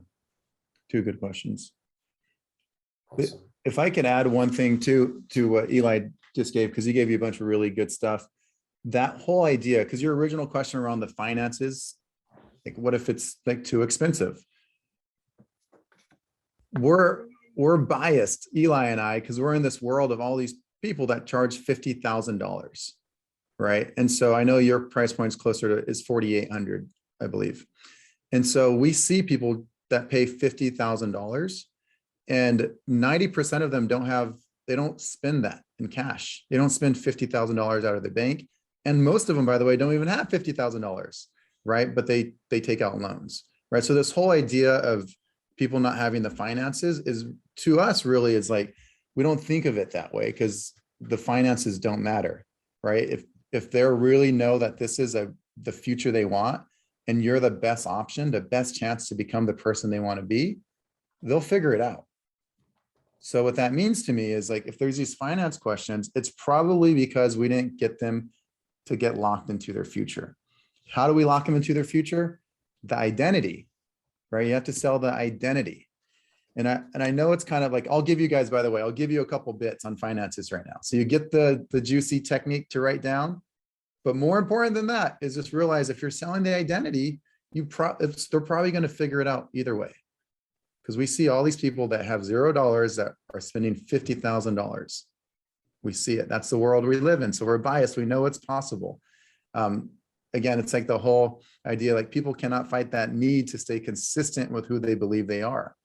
S2: Two good questions.
S1: Awesome.
S2: If I could add one thing to what Eli just gave, because he gave you a bunch of really good stuff. That whole idea, because your original question around the finances, like what if it's like too expensive? We're biased, Eli and I, because we're in this world of all these people that charge $50,000, right? And so I know your price point is closer to is 4,800, I believe. And so we see people that pay $50,000 and 90% of them they don't spend that in cash. They don't spend $50,000 out of the bank. And most of them, by the way, don't even have $50,000, right? But they take out loans, right? So this whole idea of people not having the finances is, to us, really is like, we don't think of it that way because the finances don't matter, right? If they really know that this is the future they want and you're the best option, the best chance to become the person they want to be, they'll figure it out. So what that means to me is like, if there's these finance questions, it's probably because we didn't get them to get locked into their future. How do we lock them into their future? The identity, right? You have to sell the identity. And I know it's kind of like, I'll give you guys, by the way, I'll give you a couple bits on finances right now. So you get the juicy technique to write down, but more important than that is just realize if you're selling the identity, they're probably going to figure it out either way. Because we see all these people that have $0 that are spending $50,000. We see it. That's the world we live in. So we're biased. We know it's possible. Again, it's like the whole idea, like people cannot fight that need to stay consistent with who they believe they are.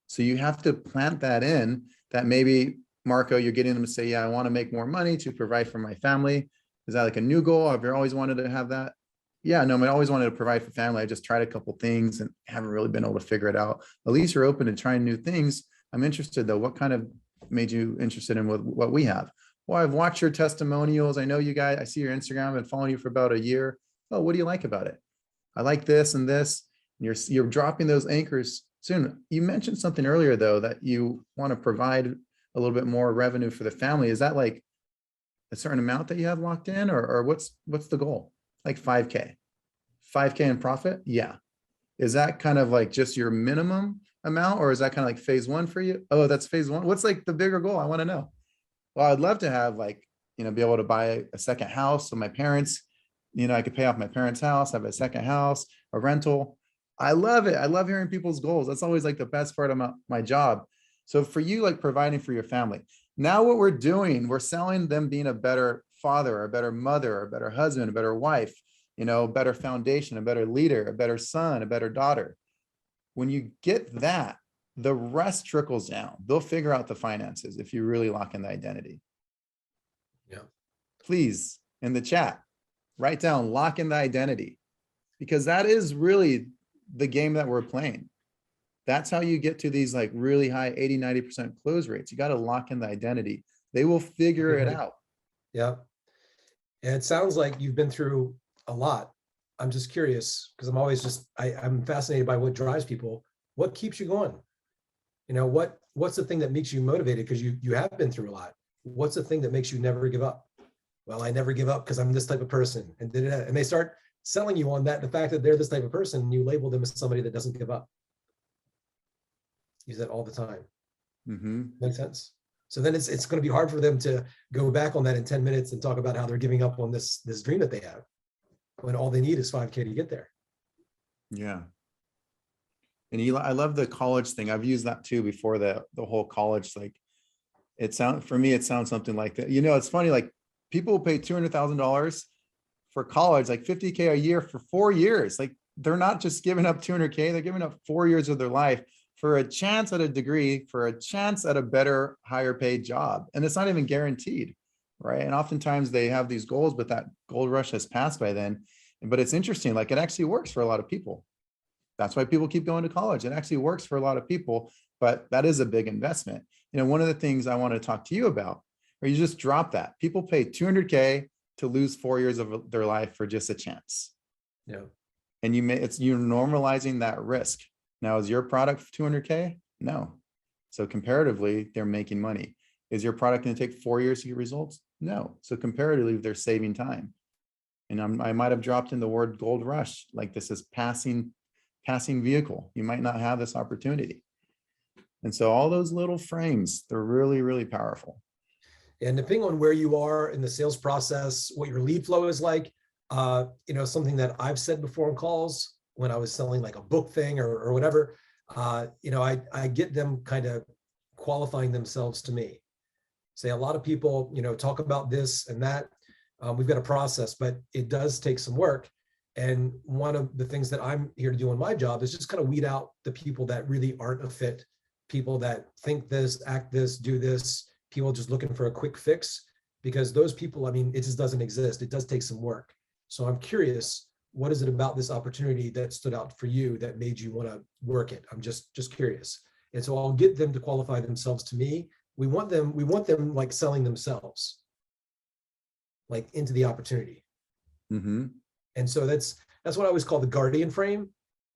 S2: So you have to plant that in, that maybe, Marco, you're getting them to say, yeah, I want to make more money to provide for my family. Is that like a new goal? Have you always wanted to have that? Yeah, no, I always wanted to provide for family. I just tried a couple things and haven't really been able to figure it out. At least you're open to trying new things. I'm interested though. What kind of made you interested in what we have? Well, I've watched your testimonials. I know you guys, I see your Instagram. I've been following you for about a year. Oh, what do you like about it? I like this and this. You're dropping those anchors soon. You mentioned something earlier though, that you want to provide a little bit more revenue for the family. Is that like a certain amount that you have locked in, or what's the goal? Like 5K in profit? Yeah. Is that kind of like just your minimum amount, or is that kind of like phase one for you? Oh, that's phase one. What's like the bigger goal? I want to know. Well, I'd love to have like, be able to buy a second house. So my parents, I could pay off my parents' house, have a second house, a rental. I love it. I love hearing people's goals. That's always like the best part of my job. So for you, like providing for your family. Now what we're doing, we're selling them being a better father, a better mother, a better husband, a better wife, a better foundation, a better leader, a better son, a better daughter. When you get that, the rest trickles down. They'll figure out the finances if you really lock in the identity.
S1: Yeah.
S2: Please, in the chat, write down lock in the identity, because that is really the game that we're playing. That's how you get to these like really high 80, 90% close rates. You got to lock in the identity. They will figure it out.
S1: Yeah. And it sounds like you've been through a lot. I'm just curious because I'm always I'm fascinated by what drives people. What keeps you going? What's the thing that makes you motivated? Because you have been through a lot. What's the thing that makes you never give up? Well, I never give up because I'm this type of person. And they start selling you on that, the fact that they're this type of person, and you label them as somebody that doesn't give up. Use that all the time.
S2: Mm-hmm.
S1: Makes sense. So then it's going to be hard for them to go back on that in 10 minutes and talk about how they're giving up on this dream that they have, when all they need is 5K to get there.
S2: Yeah. And Eli, I love the college thing. I've used that too before, the whole college, like for me, it sounds something like that. It's funny, like people pay $200,000 for college, like $50K a year for 4 years. Like they're not just giving up $200K, they're giving up 4 years of their life for a chance at a degree, for a chance at a better, higher paid job. And it's not even guaranteed, right? And oftentimes they have these goals, but that gold rush has passed by then. But it's interesting, like it actually works for a lot of people. That's why people keep going to college. It actually works for a lot of people, but that is a big investment. you know, one of the things I want to talk to you about, or you just drop that. People pay 200K to lose 4 years of their life for just a chance.
S1: Yeah.
S2: And you're normalizing that risk. Now, is your product 200K? No. So comparatively, they're making money. Is your product going to take 4 years to get results? No. So comparatively, they're saving time. And I might have dropped in the word gold rush, like this is passing vehicle. You might not have this opportunity. And so all those little frames, they're really, really powerful.
S1: And depending on where you are in the sales process, what your lead flow is like, you know, something that I've said before on calls when I was selling like a book thing or whatever, you know, I get them kind of qualifying themselves to me. Say a lot of people, you know, talk about this and that. We've got a process, but it does take some work. And one of the things that I'm here to do in my job is just kind of weed out the people that really aren't a fit, people that think this, act this, do this, people just looking for a quick fix, because those people, I mean, it just doesn't exist. It does take some work. So I'm curious, what is it about this opportunity that stood out for you that made you want to work it? I'm just curious. And so I'll get them to qualify themselves to me. We want them like selling themselves, like into the opportunity.
S2: Mm-hmm.
S1: And so that's what I always call the guardian frame.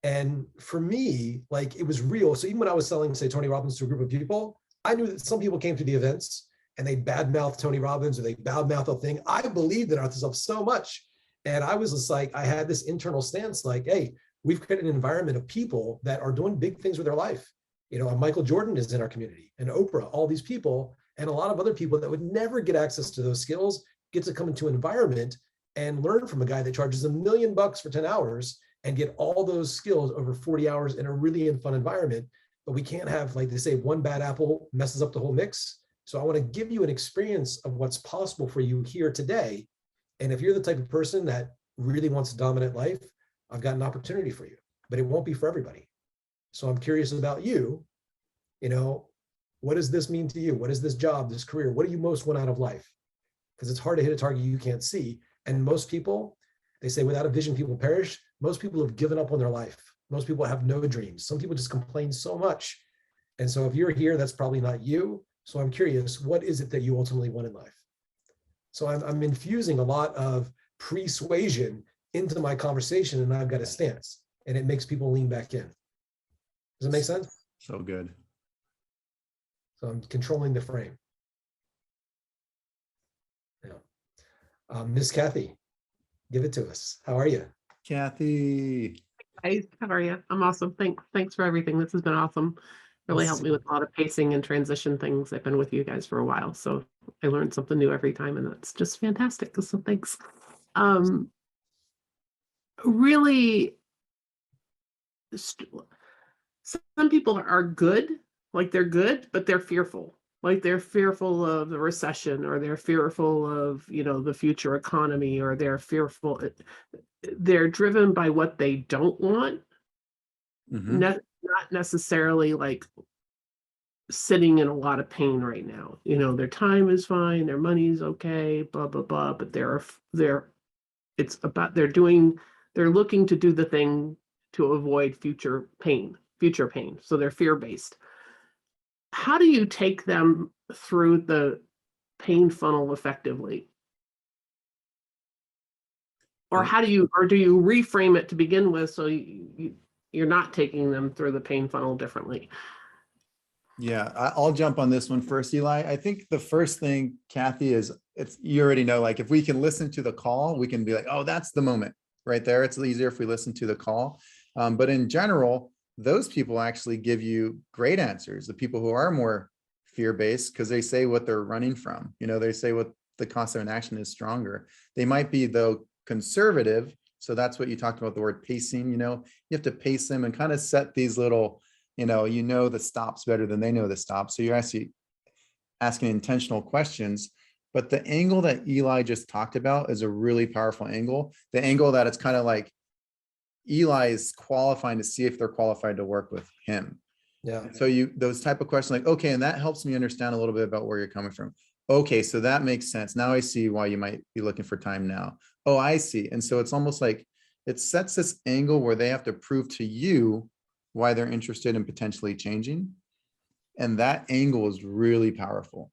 S1: And for me, like it was real. So even when I was selling, say, Tony Robbins to a group of people, I knew that some people came to the events and they badmouth Tony Robbins or they badmouth a thing. I believed in ourselves so much. And I was just like, I had this internal stance like, hey, we've created an environment of people that are doing big things with their life. You know, Michael Jordan is in our community and Oprah, all these people, and a lot of other people that would never get access to those skills get to come into an environment and learn from a guy that charges $1 million for 10 hours and get all those skills over 40 hours in a really fun environment. But we can't have, like they say, one bad apple messes up the whole mix. So I want to give you an experience of what's possible for you here today. And if you're the type of person that really wants a dominant life, I've got an opportunity for you, but it won't be for everybody. So I'm curious about you, you know, what does this mean to you? What is this job, this career? What do you most want out of life? Because it's hard to hit a target you can't see. And most people, they say without a vision, people perish. Most people have given up on their life. Most people have no dreams. Some people just complain so much. And so if you're here, that's probably not you. So I'm curious, what is it that you ultimately want in life? So I'm infusing a lot of persuasion into my conversation, and I've got a stance, and it makes people lean back in. Does it make sense?
S2: So good.
S1: So I'm controlling the frame. Yeah. Miss Kathy, give it to us. How are you?
S2: Kathy.
S6: Hi, how are you? I'm awesome. Thanks for everything. This has been awesome. Really helped me with a lot of pacing and transition things. I've been with you guys for a while, so I learned something new every time, and that's just fantastic. So thanks. Really, some people are good, like they're good, but they're fearful. Like they're fearful of the recession, or they're fearful of, you know, the future economy, or they're fearful. They're driven by what they don't want, not necessarily like sitting in a lot of pain right now. You know, their time is fine, their money's okay, blah, blah, blah, but they're looking to do the thing to avoid future pain. So they're fear-based. How do you take them through the pain funnel effectively? Or do you reframe it to begin with so you're not taking them through the pain funnel differently?
S2: Yeah, I'll jump on this one first, Eli. I think the first thing, Kathy, is you already know, like if we can listen to the call, we can be like, oh, that's the moment right there. It's easier if we listen to the call. But in general, those people actually give you great answers. The people who are more fear-based, because they say what they're running from. You know, they say what the cost of an action is stronger. They might be, though, conservative. So that's what you talked about, the word pacing. You know, you have to pace them and kind of set these little, you know the stops better than they know the stops. So you're actually asking intentional questions. But the angle that Eli just talked about is a really powerful angle. The angle that it's kind of like Eli is qualifying to see if they're qualified to work with him.
S1: Yeah.
S2: So those type of questions like, okay, and that helps me understand a little bit about where you're coming from. Okay, so that makes sense. Now I see why you might be looking for time now. Oh, I see. And so it's almost like it sets this angle where they have to prove to you why they're interested in potentially changing. And that angle is really powerful.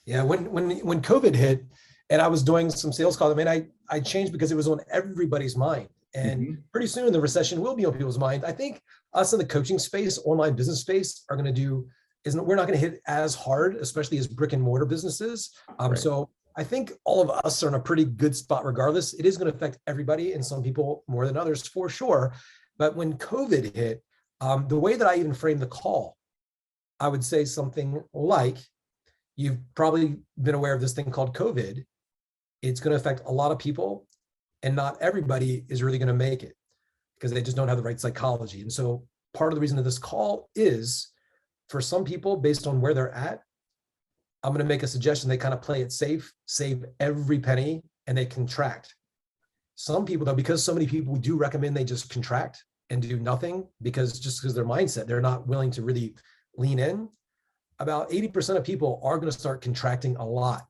S1: Yeah, when COVID hit and I was doing some sales calls, I mean, I changed because it was on everybody's mind. And
S2: Mhm.
S1: pretty soon the recession will be on people's mind. I think us in the coaching space, online business space, are going to do isn't we're not going to hit as hard, especially as brick and mortar businesses.
S2: Right.
S1: So I think all of us are in a pretty good spot regardless. It is going to affect everybody and some people more than others for sure. But when COVID hit, the way that I even framed the call, I would say something like, you've probably been aware of this thing called COVID. It's going to affect a lot of people, and not everybody is really going to make it because they just don't have the right psychology. And so part of the reason of this call is, for some people, based on where they're at, I'm going to make a suggestion. They kind of play it safe, save every penny, and they contract. Some people, though, because so many people do recommend they just contract and do nothing because their mindset, they're not willing to really lean in. About 80% of people are going to start contracting a lot,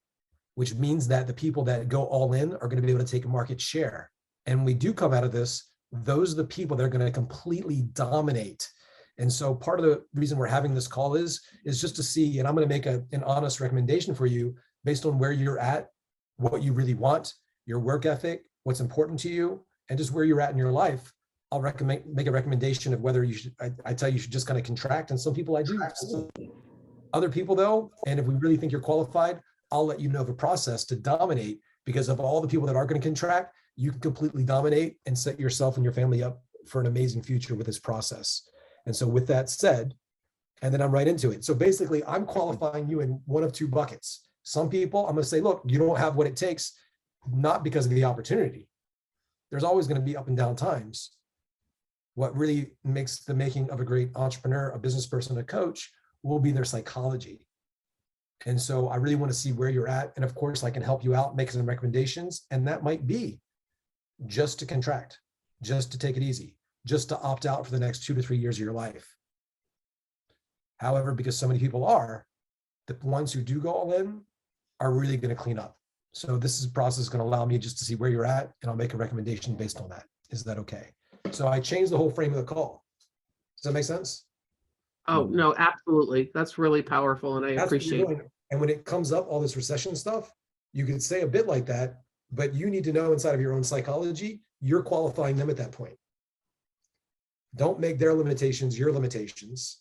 S1: which means that the people that go all in are going to be able to take market share. And when we do come out of this, those are the people that are going to completely dominate. And so part of the reason we're having this call is just to see, and I'm going to make an honest recommendation for you based on where you're at, what you really want, your work ethic, what's important to you, and just where you're at in your life. I'll make a recommendation of whether you should, I tell you should just kind of contract. And some people I do. Other people though, and if we really think you're qualified, I'll let you know of a process to dominate, because of all the people that are going to contract, you can completely dominate and set yourself and your family up for an amazing future with this process. And so with that said, and then I'm right into it. So basically I'm qualifying you in one of two buckets. Some people I'm going to say, look, you don't have what it takes, not because of the opportunity. There's always going to be up and down times. What really makes the making of a great entrepreneur, a business person, a coach will be their psychology. And so I really want to see where you're at. And of course, I can help you out, make some recommendations. And that might be just to contract, just to take it easy, just to opt out for the next 2 to 3 years of your life. However, because so many people are, the ones who do go all in are really going to clean up. So this is a process going to allow me just to see where you're at, and I'll make a recommendation based on that. Is that okay? So I changed the whole frame of the call. Does that make sense?
S6: Oh, no, absolutely. That's really powerful, and I
S1: That's what you're
S6: appreciate it.
S1: doing. And when it comes up, all this recession stuff, you could say a bit like that, but you need to know inside of your own psychology, you're qualifying them at that point. Don't make their limitations your limitations.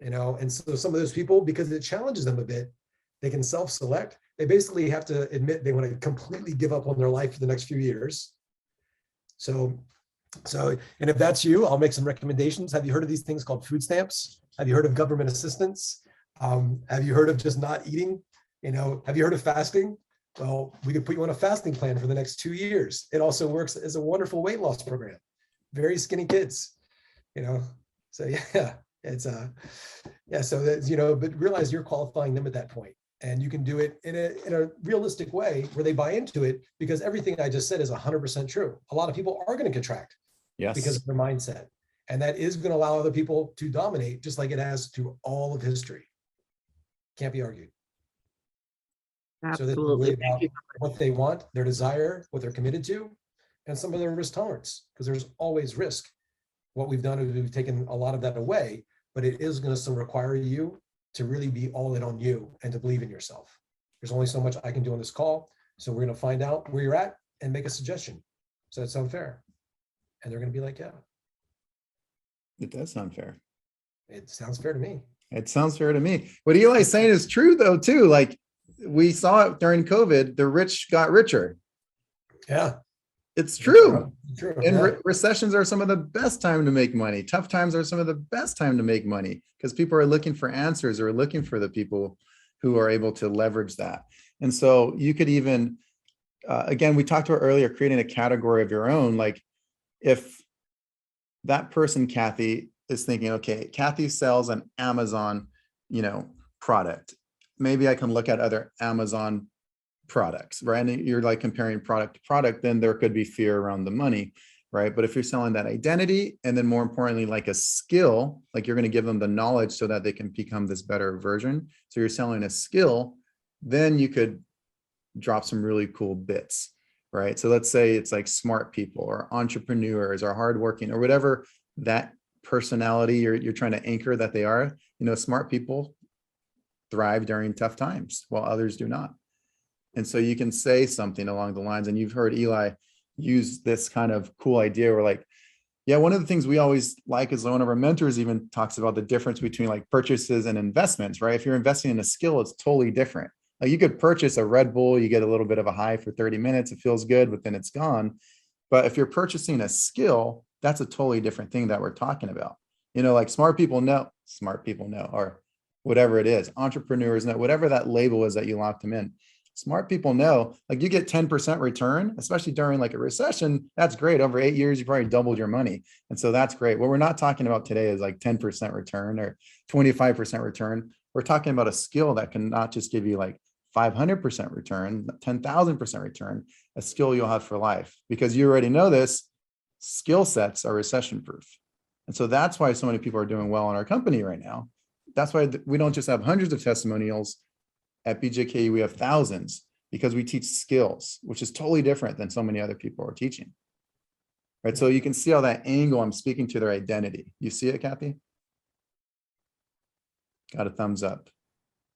S1: And so some of those people, because it challenges them a bit, they can self-select. They basically have to admit they want to completely give up on their life for the next few years. So, and if that's you, I'll make some recommendations. Have you heard of these things called food stamps? Have you heard of government assistance? Have you heard of just not eating? Have you heard of fasting? Well, we could put you on a fasting plan for the next 2 years. It also works as a wonderful weight loss program. Very skinny kids, so yeah, it's so that, but realize you're qualifying them at that point. And you can do it in a realistic way where they buy into it, because everything I just said is 100% true. A lot of people are going to contract because of their mindset. And that is going to allow other people to dominate, just like it has through all of history. Can't be argued. So this is really
S6: Absolutely.
S1: about what they want, their desire, what they're committed to, and some of their risk tolerance, because there's always risk. What we've done is we've taken a lot of that away, but it is going to still require you to really be all in on you and to believe in yourself. There's only so much I can do on this call. So we're going to find out where you're at and make a suggestion. So that sound fair? And they're going to be like, yeah,
S2: It does sound fair.
S1: it sounds fair to me.
S2: It sounds fair to me. What Eli's saying is true though, too. Like we saw it during COVID, the rich got richer.
S1: Yeah.
S2: It's true.
S1: True.
S2: And
S1: Yeah.
S2: recessions are some of the best time to make money. Tough times are some of the best time to make money, because people are looking for answers or looking for the people who are able to leverage that. And so you could even, again, we talked about earlier, creating a category of your own. Like if that person, Kathy, is thinking, okay, Kathy sells an Amazon, product. Maybe I can look at other Amazon products, right? And you're like comparing product to product, then there could be fear around the money, right? But if you're selling that identity, and then more importantly, like a skill, like you're going to give them the knowledge so that they can become this better version. So you're selling a skill, then you could drop some really cool bits, right? So let's say it's like smart people or entrepreneurs or hardworking or whatever that personality you're trying to anchor that they are. You know, smart people thrive during tough times while others do not. And so you can say something along the lines, and you've heard Eli use this kind of cool idea where like, yeah, one of the things we always like is one of our mentors even talks about the difference between like purchases and investments, right? If you're investing in a skill, it's totally different. Like you could purchase a Red Bull, you get a little bit of a high for 30 minutes, it feels good, but then it's gone. But if you're purchasing a skill, that's a totally different thing that we're talking about. You know, like smart people know, or whatever it is, entrepreneurs know, whatever that label is that you locked them in. Smart people know, like you get 10% return, especially during like a recession. That's great. Over 8 years, you probably doubled your money. And so that's great. What we're not talking about today is like 10% return or 25% return. We're talking about a skill that can not just give you like 500% return, 10,000% return, a skill you'll have for life. Because you already know this, skill sets are recession proof. And so that's why so many people are doing well in our company right now. That's why we don't just have hundreds of testimonials. At BJK, we have thousands because we teach skills, which is totally different than so many other people are teaching. Right. So you can see how that angle, I'm speaking to their identity. You see it, Kathy? Got a thumbs up.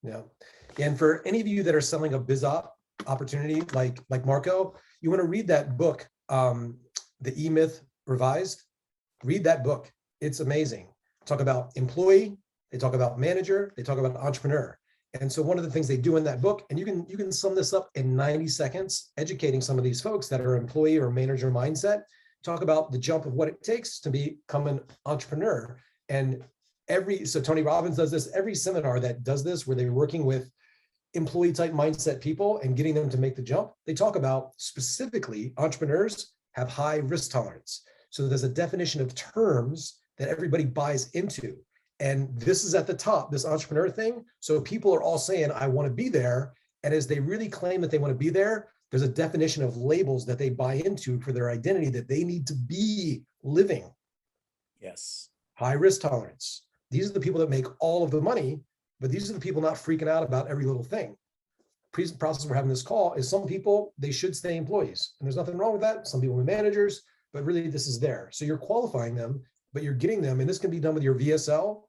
S1: Yeah. And for any of you that are selling a biz op opportunity like Marco, you want to read that book, The E-Myth Revised. Read that book. It's amazing. Talk about employee, they talk about manager, they talk about entrepreneur. And so one of the things they do in that book, and you can sum this up in 90 seconds, educating some of these folks that are employee or manager mindset, talk about the jump of what it takes to become an entrepreneur. And so Tony Robbins does this, every seminar that does this, where they're working with employee type mindset people and getting them to make the jump, they talk about specifically entrepreneurs have high risk tolerance. So there's a definition of terms that everybody buys into. And this is at the top, this entrepreneur thing. So people are all saying, I want to be there. And as they really claim that they want to be there, there's a definition of labels that they buy into for their identity that they need to be living.
S2: Yes.
S1: High risk tolerance. These are the people that make all of the money, but these are the people not freaking out about every little thing. Process we're having this call is some people, they should stay employees. And there's nothing wrong with that. Some people are managers, but really this is there. So you're qualifying them, but you're getting them, and this can be done with your VSL.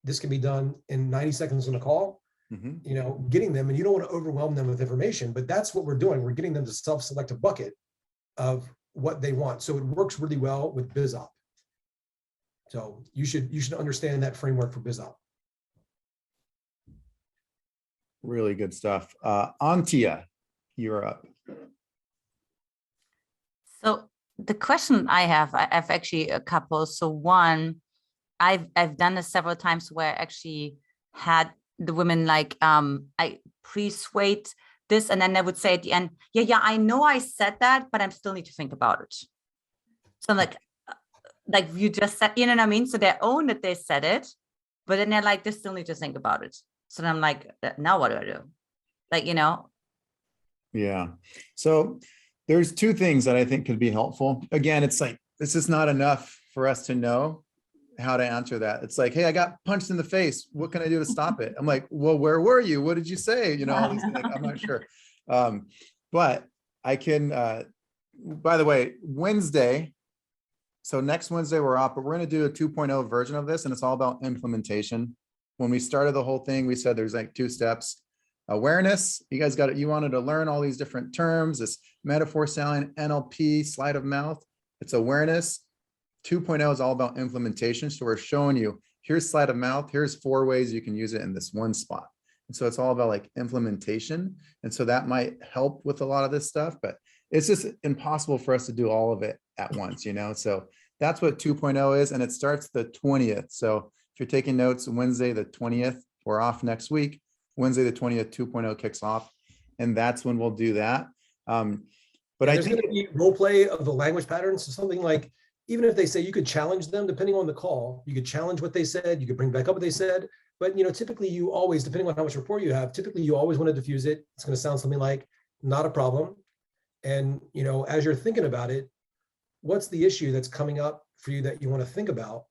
S1: This can be done in 90 seconds on a call, you know, getting them, and you don't want to overwhelm them with information, but that's what we're doing. We're getting them to self-select a bucket of what they want. So it works really well with BizOp. So you should understand that framework for BizOp.
S2: Really good stuff. Antia, you're up.
S7: So the question I have actually a couple. So one, I've done this several times where I actually had the women like, I persuade this, and then they would say at the end, yeah, I know I said that, but I still need to think about it. So I'm like you just said, you know what I mean? So they own that they said it, but then they're like, they still need to think about it. So then I'm like, now what do I do? Like, you know?
S2: Yeah. So there's two things that I think could be helpful. Again, it's like, this is not enough for us to know how to answer that. It's like, hey, I got punched in the face. What can I do to stop it? I'm like, well, where were you? What did you say? You know, all these things, like, I'm not sure. But I can, by the way, Wednesday. So next Wednesday we're off, but we're going to do a 2.0 version of this. And it's all about implementation. When we started the whole thing, we said there's like 2 steps. Awareness, you guys got it. You wanted to learn all these different terms, this metaphor selling, NLP, sleight of mouth. It's awareness. 2.0 is all about implementation. So we're showing you, here's sleight of mouth. Here's 4 ways you can use it in this one spot. And so it's all about like implementation. And so that might help with a lot of this stuff, but it's just impossible for us to do all of it at once, you know? So that's what 2.0 is. And it starts the 20th. So if you're taking notes, Wednesday, the 20th, we're off next week. Wednesday, the 20th, 2.0 kicks off. And that's when we'll do that. But I
S1: there's
S2: think
S1: going to be role play of the language patterns. So something like, even if they say you could challenge them, depending on the call, you could challenge what they said, you could bring back up what they said. But, you know, typically you always, depending on how much rapport you have, typically you always want to diffuse it. It's going to sound something like, not a problem. And, you know, as you're thinking about it, what's the issue that's coming up for you that you want to think about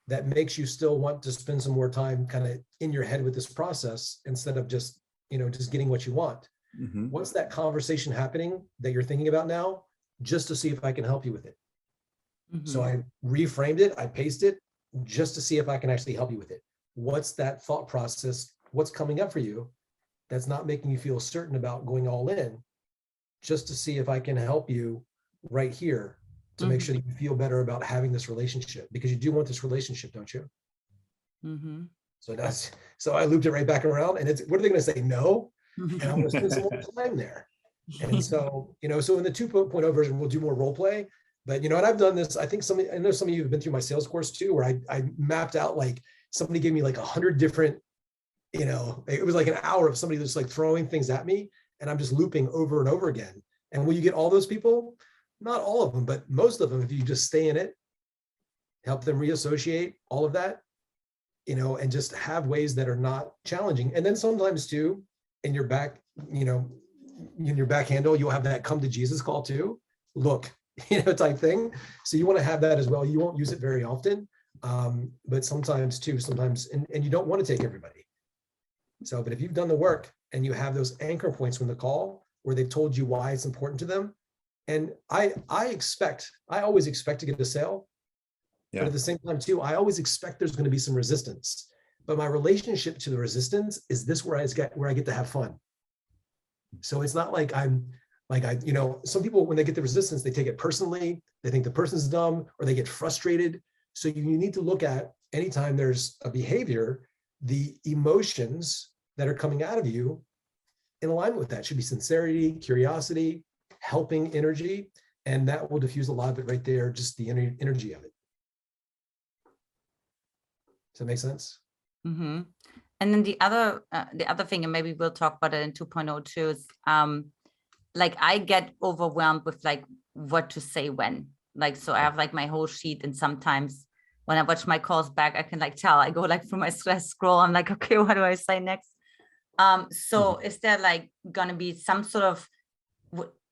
S1: that makes you still want to spend some more time kind of in your head with this process instead of just, you know, just getting what you want?
S2: Mhm.
S1: What's that conversation happening that you're thinking about now, just to see if I can help you with it? So I reframed it, I pasted it, just to see if I can actually help you with it. What's that thought process? What's coming up for you that's not making you feel certain about going all in, just to see if I can help you right here to make sure that you feel better about having this relationship, because you do want this relationship, don't you? So I looped it right back around, and it's, what are they going to say? No. And I'm going to spend some more time there. And so, so in the 2.0 version, we'll do more role play. But and I've done this, I think I know some of you have been through my sales course too, where I mapped out, like, somebody gave me like 100 different, it was like an hour of somebody just like throwing things at me, and I'm just looping over and over again. And will you get all those people? Not all of them, but most of them, if you just stay in it, help them reassociate all of that, and just have ways that are not challenging. And then sometimes too, in your back, in your back handle, you'll have that come to Jesus call too. Look, type thing. So you want to have that as well. You won't use it very often, but sometimes too, and you don't want to take everybody. So, but if you've done the work and you have those anchor points from the call where they've told you why it's important to them, and I always expect to get a sale, but at the same time too, I always expect there's going to be some resistance. But my relationship to the resistance is this, where I get to have fun. So it's not like some people, when they get the resistance, they take it personally. They think the person's dumb, or they get frustrated. So you need to look at, anytime there's a behavior, the emotions that are coming out of you in alignment with that. Should be sincerity, curiosity, helping energy, and that will diffuse a lot of it right there, just the energy of it. Does that make sense?
S7: And then the other thing, and maybe we'll talk about it in 2.0 too, is like, I get overwhelmed with like what to say when. Like, so I have like my whole sheet, and sometimes when I watch my calls back, I can like tell, I go like through my scroll. I'm like, okay, what do I say next? So is there like gonna be some sort of,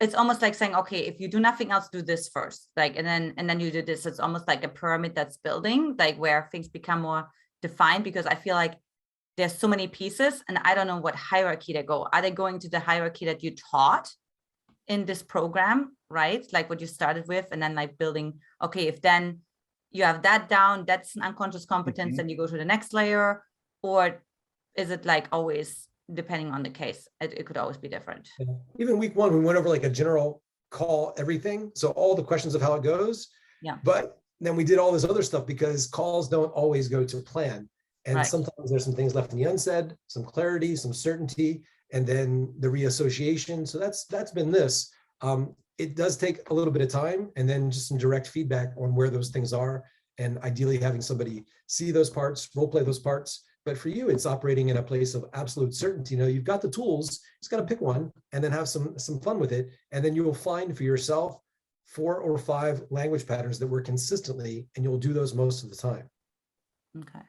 S7: it's almost like saying, okay, if you do nothing else, do this first, like, and then you do this. It's almost like a pyramid that's building, like where things become more defined, because I feel like there's so many pieces, and I don't know what hierarchy they go. Are they going to the hierarchy that you taught in this program, right? Like what you started with, and then like building, okay, if then you have that down, that's an unconscious competence, then you go to the next layer? Or is it like always depending on the case? It could always be different.
S1: Even week one, we went over like a general call, everything. So all the questions of how it goes.
S7: Yeah.
S1: But then we did all this other stuff, because calls don't always go to plan. And
S7: Right.
S1: sometimes there's some things left in the unsaid, some clarity, some certainty, and then the reassociation. So that's been this. It does take a little bit of time, and then just some direct feedback on where those things are, and ideally having somebody see those parts, role play those parts. But for you, it's operating in a place of absolute certainty. You've got the tools, just got to pick one and then have some fun with it. And then you will find for yourself 4 or 5 language patterns that work consistently, and you'll do those most of the time.
S7: Okay.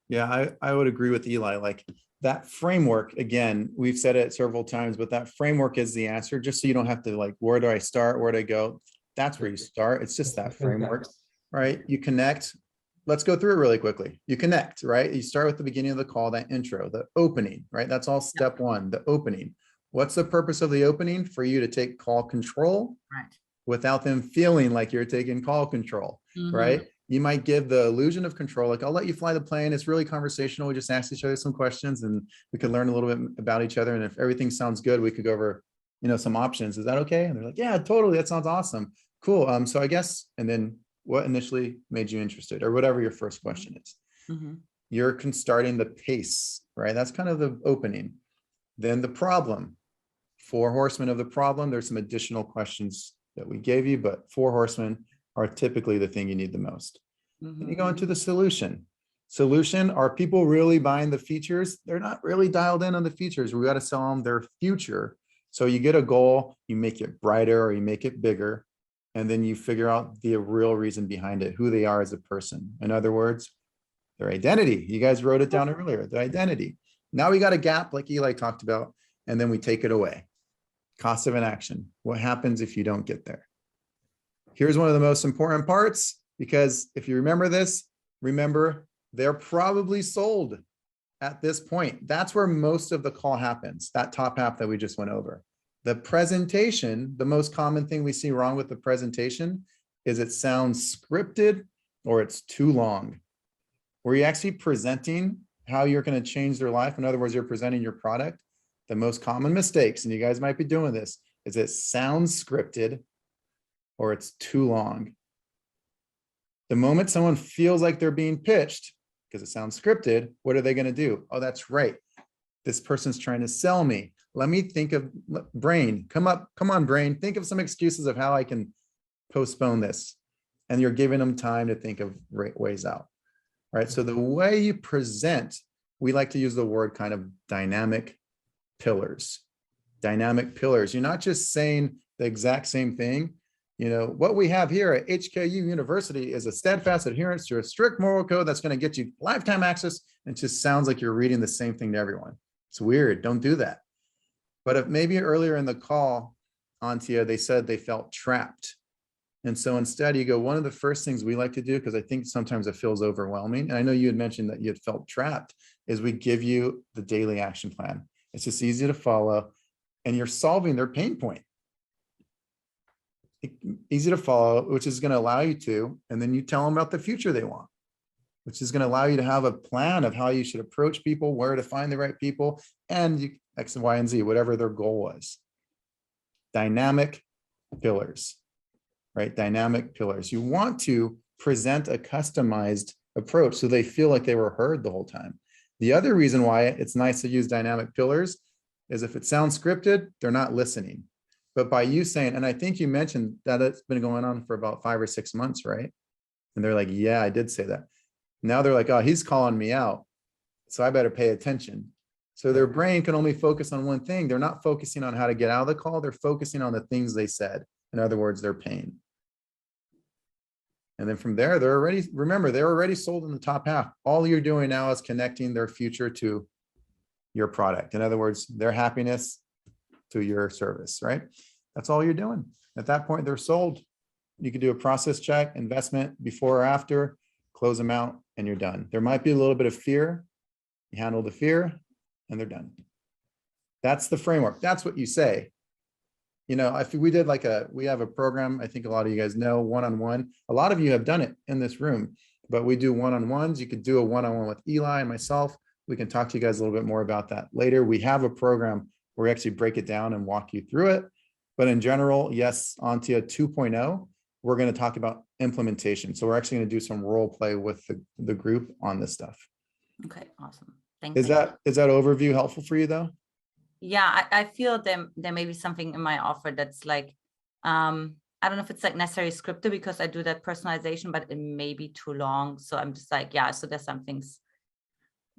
S2: Yeah, I would agree with Eli. Like that framework, again, we've said it several times, but that framework is the answer, just so you don't have to like, where do I start? Where do I go? That's where you start. It's just that framework, right? You connect. Let's go through it really quickly. You connect, right? You start with the beginning of the call, that intro, the opening, right? That's all step one, the opening. What's the purpose of the opening? For you to take call control,
S7: Right.
S2: without them feeling like you're taking call control, right? You might give the illusion of control, like, I'll let you fly the plane. It's really conversational. We just ask each other some questions, and we could learn a little bit about each other. And if everything sounds good, we could go over, some options. Is that okay? And they're like, yeah, totally. That sounds awesome. Cool. So I guess, and then what initially made you interested, or whatever your first question is. You're starting the pace, right? That's kind of the opening. Then the problem, 4 horsemen of the problem. There's some additional questions that we gave you, but 4 horsemen are typically the thing you need the most. Then you go into the solution. Solution, are people really buying the features? They're not really dialed in on the features. We got to sell them their future. So you get a goal, you make it brighter or you make it bigger, and then you figure out the real reason behind it, who they are as a person. In other words, their identity. You guys wrote it down earlier, the identity. Now we got a gap like Eli talked about, and then we take it away. Cost of inaction. What happens if you don't get there? Here's one of the most important parts, because if you remember this, remember they're probably sold at this point. That's where most of the call happens, that top half that we just went over. The presentation, the most common thing we see wrong with the presentation is it sounds scripted or it's too long. Were you actually presenting how you're going to change their life? In other words, you're presenting your product. The most common mistakes, and you guys might be doing this, is it sounds scripted or it's too long. The moment someone feels like they're being pitched, because it sounds scripted, what are they going to do? Oh, that's right. This person's trying to sell me. Let me think of brain. Come on, brain. Think of some excuses of how I can postpone this. And you're giving them time to think of ways out. Right. So the way you present, we like to use the word kind of dynamic pillars. Dynamic pillars. You're not just saying the exact same thing. You know, what we have here at HKU University is a steadfast adherence to a strict moral code that's going to get you lifetime access. And it just sounds like you're reading the same thing to everyone. It's weird. Don't do that. But if maybe earlier in the call, Antia, they said they felt trapped. And so instead you go, one of the first things we like to do, because I think sometimes it feels overwhelming, and I know you had mentioned that you had felt trapped, is we give you the daily action plan. It's just easy to follow, and you're solving their pain point. Easy to follow, which is going to allow you to, and then you tell them about the future they want, which is going to allow you to have a plan of how you should approach people, where to find the right people, and X and Y and Z, whatever their goal was. Dynamic pillars, right? Dynamic pillars. You want to present a customized approach so they feel like they were heard the whole time. The other reason why it's nice to use dynamic pillars is if it sounds scripted, they're not listening. But by you saying, and I think you mentioned that it's been going on for about 5 or 6 months, right? And they're like, yeah, I did say that. Now they're like, oh, he's calling me out, so I better pay attention. So their brain can only focus on one thing. They're not focusing on how to get out of the call. They're focusing on the things they said. In other words, their pain. And then from there, they're already, remember, they're already sold in the top half. All you're doing now is connecting their future to your product. In other words, their happiness to your service, right? That's all you're doing. At that point, they're sold. You can do a process check, investment before or after, close them out, and you're done. There might be a little bit of fear. You handle the fear, and they're done. That's the framework. That's what you say. You know, if we did we have a program, I think a lot of you guys know, one-on-one. A lot of you have done it in this room, but we do one-on-ones. You could do a one-on-one with Eli and myself. We can talk to you guys a little bit more about that later. We have a program where we actually break it down and walk you through it. But in general, yes, Antia 2.0, we're going to talk about implementation. So we're actually going to do some role play with the group on this stuff.
S7: Okay, awesome. Thanks.
S2: Is that overview helpful for you though?
S7: Yeah, I feel there may be something in my offer that's like, I don't know if it's like necessarily scripted because I do that personalization, but it may be too long. So I'm just like, yeah, so there's some things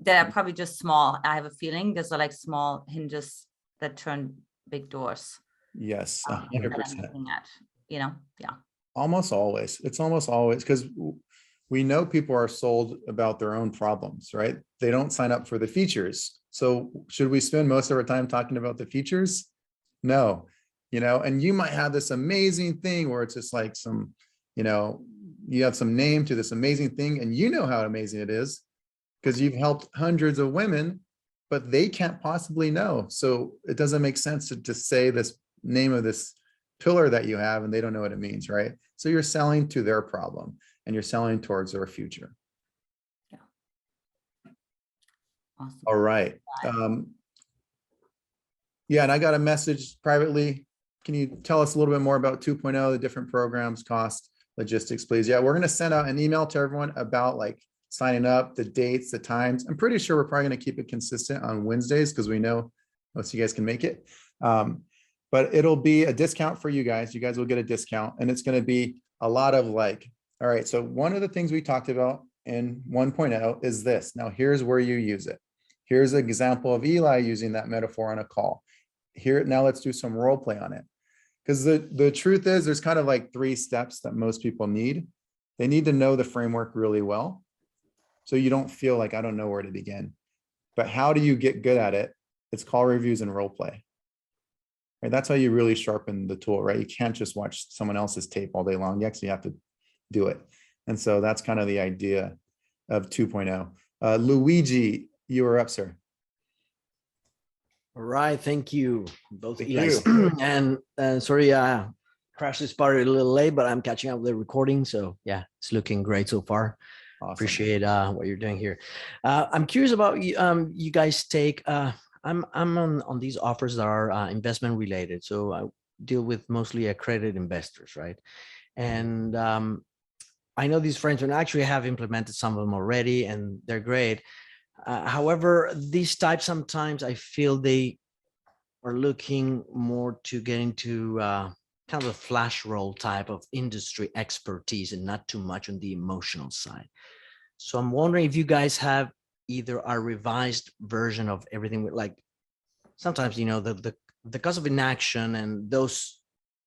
S7: that are probably just small. I have a feeling there's like small hinges that turn big doors.
S2: Yes,
S7: that I'm
S2: 100%.
S7: looking at, you know, yeah.
S2: Almost always. It's almost always because we know people are sold about their own problems, right? They don't sign up for the features. So should we spend most of our time talking about the features? No, you know, and you might have this amazing thing where it's just like some, you know, you have some name to this amazing thing and you know how amazing it is because you've helped hundreds of women, but they can't possibly know. So it doesn't make sense to just say this name of this pillar that you have and they don't know what it means, right? So you're selling to their problem and you're selling towards their future.
S7: Awesome.
S2: All right. Yeah, and I got a message privately. Can you tell us a little bit more about 2.0, the different programs, cost, logistics, please? Yeah, we're going to send out an email to everyone about like signing up, the dates, the times. I'm pretty sure we're probably going to keep it consistent on Wednesdays because we know most of you guys can make it. But it'll be a discount for you guys. You guys will get a discount and it's going to be a lot of like, all right, so one of the things we talked about in 1.0 is this. Now here's where you use it. Here's an example of Eli using that metaphor on a call. Here, now let's do some role play on it. Because the truth is there's kind of like 3 steps that most people need. They need to know the framework really well. So you don't feel like I don't know where to begin. But how do you get good at it? It's call reviews and role play. Right? That's how you really sharpen the tool, right? You can't just watch someone else's tape all day long. You actually have to do it. And so that's kind of the idea of 2.0. Luigi, you were up, sir.
S8: All right, thank you, both of
S2: Thank
S8: you guys.
S2: you.
S8: And sorry, crashed this part a little late, but I'm catching up with the recording. So yeah, it's looking great so far.
S2: Awesome.
S8: Appreciate what you're doing here. I'm curious about you. You guys take. I'm on these offers that are investment related. So I deal with mostly accredited investors, right? And I know these friends and actually have implemented some of them already, and they're great. However, these types sometimes I feel they are looking more to get into kind of a flash roll type of industry expertise and not too much on the emotional side. So I'm wondering if you guys have either a revised version of everything with, like, sometimes, you know, the cost of inaction and those,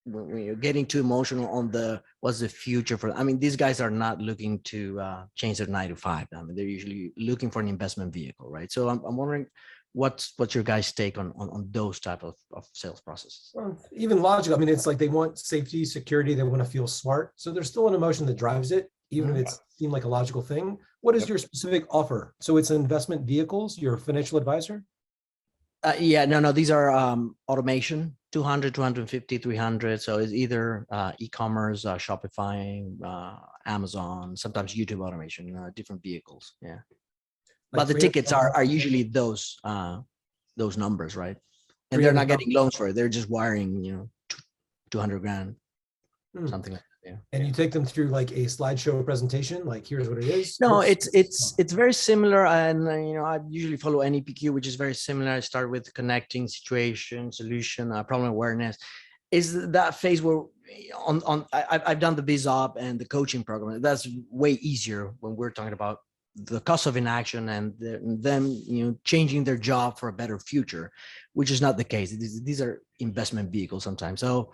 S8: when you're getting too emotional on the what's the future for, I mean, these guys are not looking to change their 9 to 5. I mean, they're usually looking for an investment vehicle, right? So I'm wondering what's your guys' take on those type of sales processes?
S1: Well, even logical. I mean, it's like they want safety, security, they want to feel smart. So there's still an emotion that drives it, even if it seemed like a logical thing. What is your specific offer? So it's investment vehicles, you're a financial advisor?
S8: Yeah, no, these are automation, 200, 250, 300. So it's either e-commerce, Shopify, Amazon, sometimes YouTube automation, different vehicles. Yeah. But the tickets are usually those numbers, right? And they're not getting loans for it. They're just wiring, you know, 200 grand, something like that. Yeah.
S1: And you take them through like a slideshow presentation, like here's what it is.
S8: No, it's very similar, and you know, I usually follow NEPQ, which is very similar. I start with connecting, situation, solution, problem awareness. Is that phase where I've done the BizOp and the coaching program. That's way easier when we're talking about the cost of inaction and them, you know, changing their job for a better future, which is not the case. These are investment vehicles sometimes. So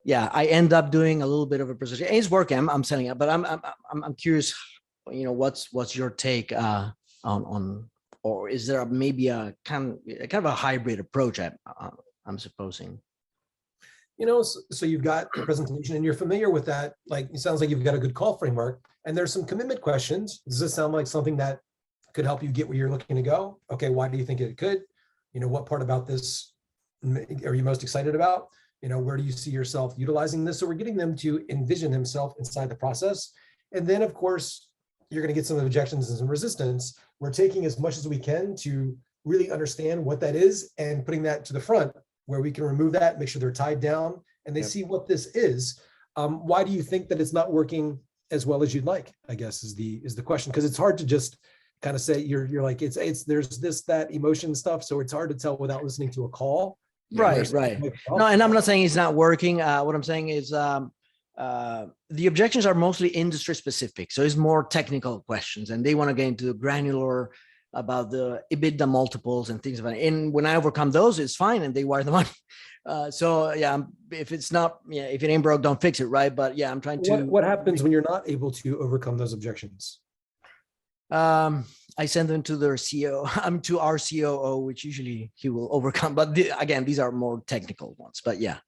S8: yeah, I end up doing a little bit of a presentation. It's working. I'm selling it, but I'm curious, you know, what's your take on, or is there maybe a kind of a hybrid approach? I'm supposing.
S1: You know, so you've got a presentation and you're familiar with that. Like, it sounds like you've got a good call framework, and there's some commitment questions. Does this sound like something that could help you get where you're looking to go? Okay, why do you think it could? You know, what part about this are you most excited about? You know, where do you see yourself utilizing this? So we're getting them to envision themselves inside the process. And then, of course, you're going to get some objections and some resistance. We're taking as much as we can to really understand what that is and putting that to the front where we can remove that, make sure they're tied down and they see what this is. Why do you think that it's not working as well as you'd like, I guess is the question. Because it's hard to just kind of say you're like, it's there's this, that emotion stuff. So it's hard to tell without listening to a call.
S8: Right. No, and I'm not saying it's not working. What I'm saying is the objections are mostly industry specific. So it's more technical questions, and they want to get into the granular about the EBITDA multiples and things like that. And when I overcome those, it's fine, and they wire the money. So yeah, if it's not, if it ain't broke, don't fix it, right? But yeah, I'm trying to.
S1: What happens when you're not able to overcome those objections?
S8: I send them to their CEO. I'm to our COO, which usually he will overcome. But again, these are more technical ones. But yeah.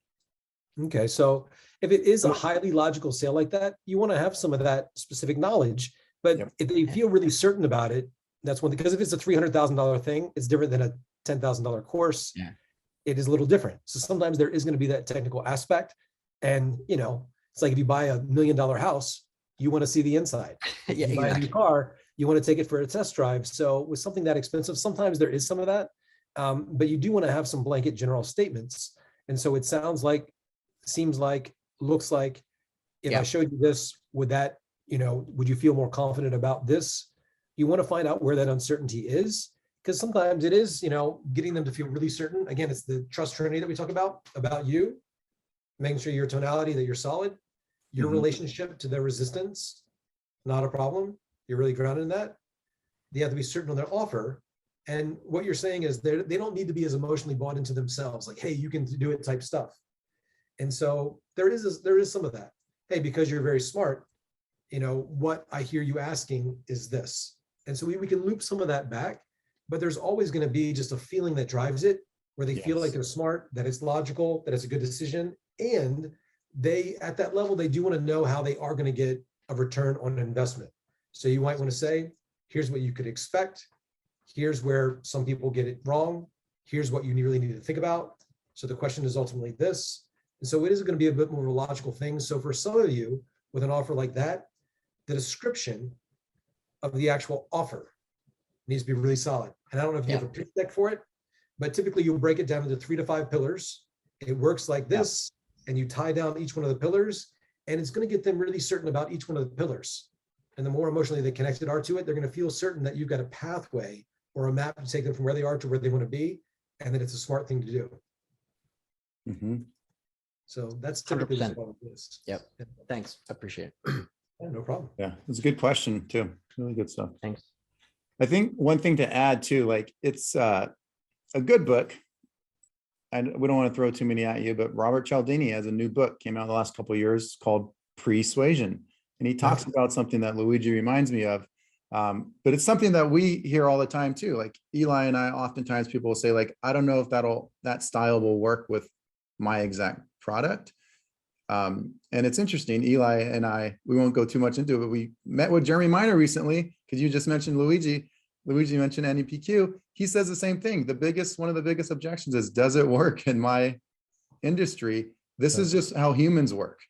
S1: Okay, so if it is a highly logical sale like that, you want to have some of that specific knowledge. But if they feel really certain about it, that's one thing. Because if it's a $300,000 thing, it's different than a $10,000 course. Yeah. It is a little different. So sometimes there is going to be that technical aspect. And, you know, it's like if you buy $1 million house, you want to see the inside.
S8: Yeah,
S1: you buy a new car, you want to take it for a test drive. So with something that expensive, sometimes there is some of that, but you do want to have some blanket general statements. And so it sounds like, seems like, looks like, if I showed you this, would that, you know, would you feel more confident about this? You want to find out where that uncertainty is, because sometimes it is, you know, getting them to feel really certain. Again, it's the trust trinity that we talk about you, making sure your tonality, that you're solid, your relationship to their resistance, not a problem. You're really grounded in that. They have to be certain on their offer. And what you're saying is they don't need to be as emotionally bought into themselves, like, hey, you can do it type stuff. And so there is some of that. Hey, because you're very smart, you know, what I hear you asking is this. And so we can loop some of that back, but there's always going to be just a feeling that drives it, where they feel like they're smart, that it's logical, that it's a good decision. And they, at that level, they do want to know how they are going to get a return on an investment. So you might want to say, here's what you could expect. Here's where some people get it wrong. Here's what you really need to think about. So the question is ultimately this. And so it is going to be a bit more of a logical thing. So for some of you with an offer like that, the description of the actual offer needs to be really solid. And I don't know if you have a pitch deck for it, but typically you'll break it down into 3 to 5 pillars. It works like this, and you tie down each one of the pillars, and it's going to get them really certain about each one of the pillars. And the more emotionally they connected are to it, they're going to feel certain that you've got a pathway or a map to take them from where they are to where they want to be, and that it's a smart thing to do.
S2: Mhm.
S1: So that's typically
S8: 100%.
S1: what it is.
S8: Yep. Thanks. I appreciate it.
S1: Yeah, no problem.
S2: Yeah, it's a good question too. Really good stuff.
S8: Thanks.
S2: I think one thing to add too, like it's a good book. And we don't want to throw too many at you, but Robert Cialdini has a new book, came out in the last couple of years, called Persuasion. And he talks about something that Luigi reminds me of. But it's something that we hear all the time too. Like Eli and I, oftentimes people will say, like, I don't know if that style will work with my exact product. And it's interesting. Eli and I, we won't go too much into it, but we met with Jeremy Miner recently, because you just mentioned Luigi. Luigi mentioned NEPQ. He says the same thing. One of the biggest objections is, does it work in my industry? This is just how humans work,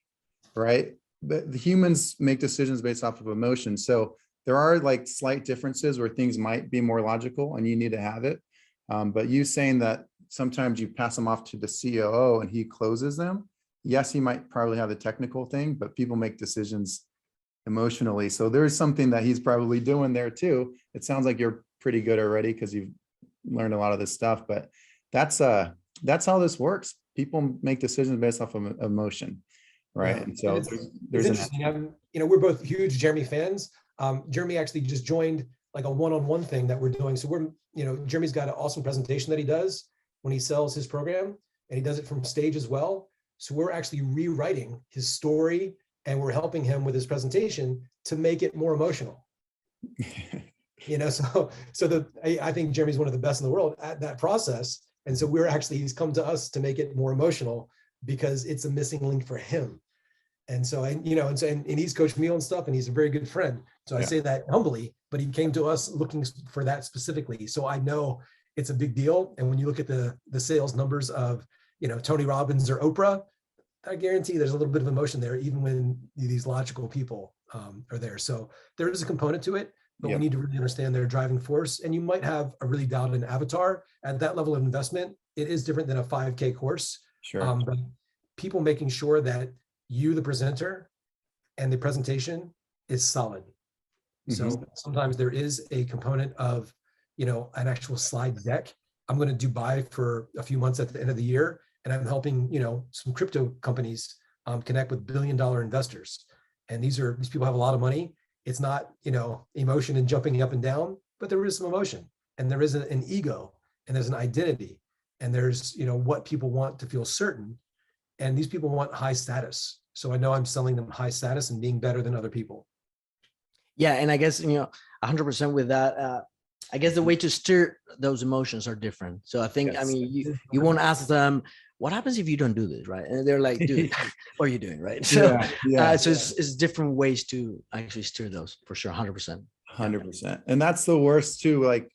S2: right? But the humans make decisions based off of emotion. So there are like slight differences where things might be more logical and you need to have it. But you saying that sometimes you pass them off to the COO and he closes them. Yes, he might probably have the technical thing, but people make decisions emotionally. So there's something that he's probably doing there too. It sounds like you're pretty good already because you've learned a lot of this stuff, but that's how this works. People make decisions based off of emotion, right?
S1: Yeah.
S2: And so
S1: And
S2: there's
S1: it's interesting. We're both huge Jeremy fans. Jeremy actually just joined like a one-on-one thing that we're doing. So Jeremy's got an awesome presentation that he does when he sells his program, and he does it from stage as well. So we're actually rewriting his story, and we're helping him with his presentation to make it more emotional. I think Jeremy's one of the best in the world at that process. And so he's come to us to make it more emotional because it's a missing link for him. And so, and he's coached me on stuff, and he's a very good friend. So I say that humbly, but he came to us looking for that specifically. So I know it's a big deal. And when you look at the sales numbers of, Tony Robbins or Oprah, I guarantee there's a little bit of emotion there, even when these logical people are there. So there is a component to it, but we need to really understand their driving force. And you might have a really dialed in avatar at that level of investment. It is different than a 5K course.
S2: Sure.
S1: But people making sure that you, the presenter, and the presentation is solid. So sometimes there is a component of, an actual slide deck. I'm going to Dubai for a few months at the end of the year, and I'm helping, some crypto companies connect with billion-dollar investors. And these people have a lot of money. It's not, emotion and jumping up and down, but there is some emotion, and there is an ego, and there's an identity, and there's, what people want to feel certain. And these people want high status. So I know I'm selling them high status and being better than other people.
S8: Yeah. And I guess, 100% with that, I guess the way to steer those emotions are different. So I think,
S2: Yes.
S8: you won't ask them, what happens if you don't do this, right? And they're like, dude, what are you doing, right? So, so it's different ways to actually steer those, for sure, 100%.
S2: 100%. And that's the worst too. Like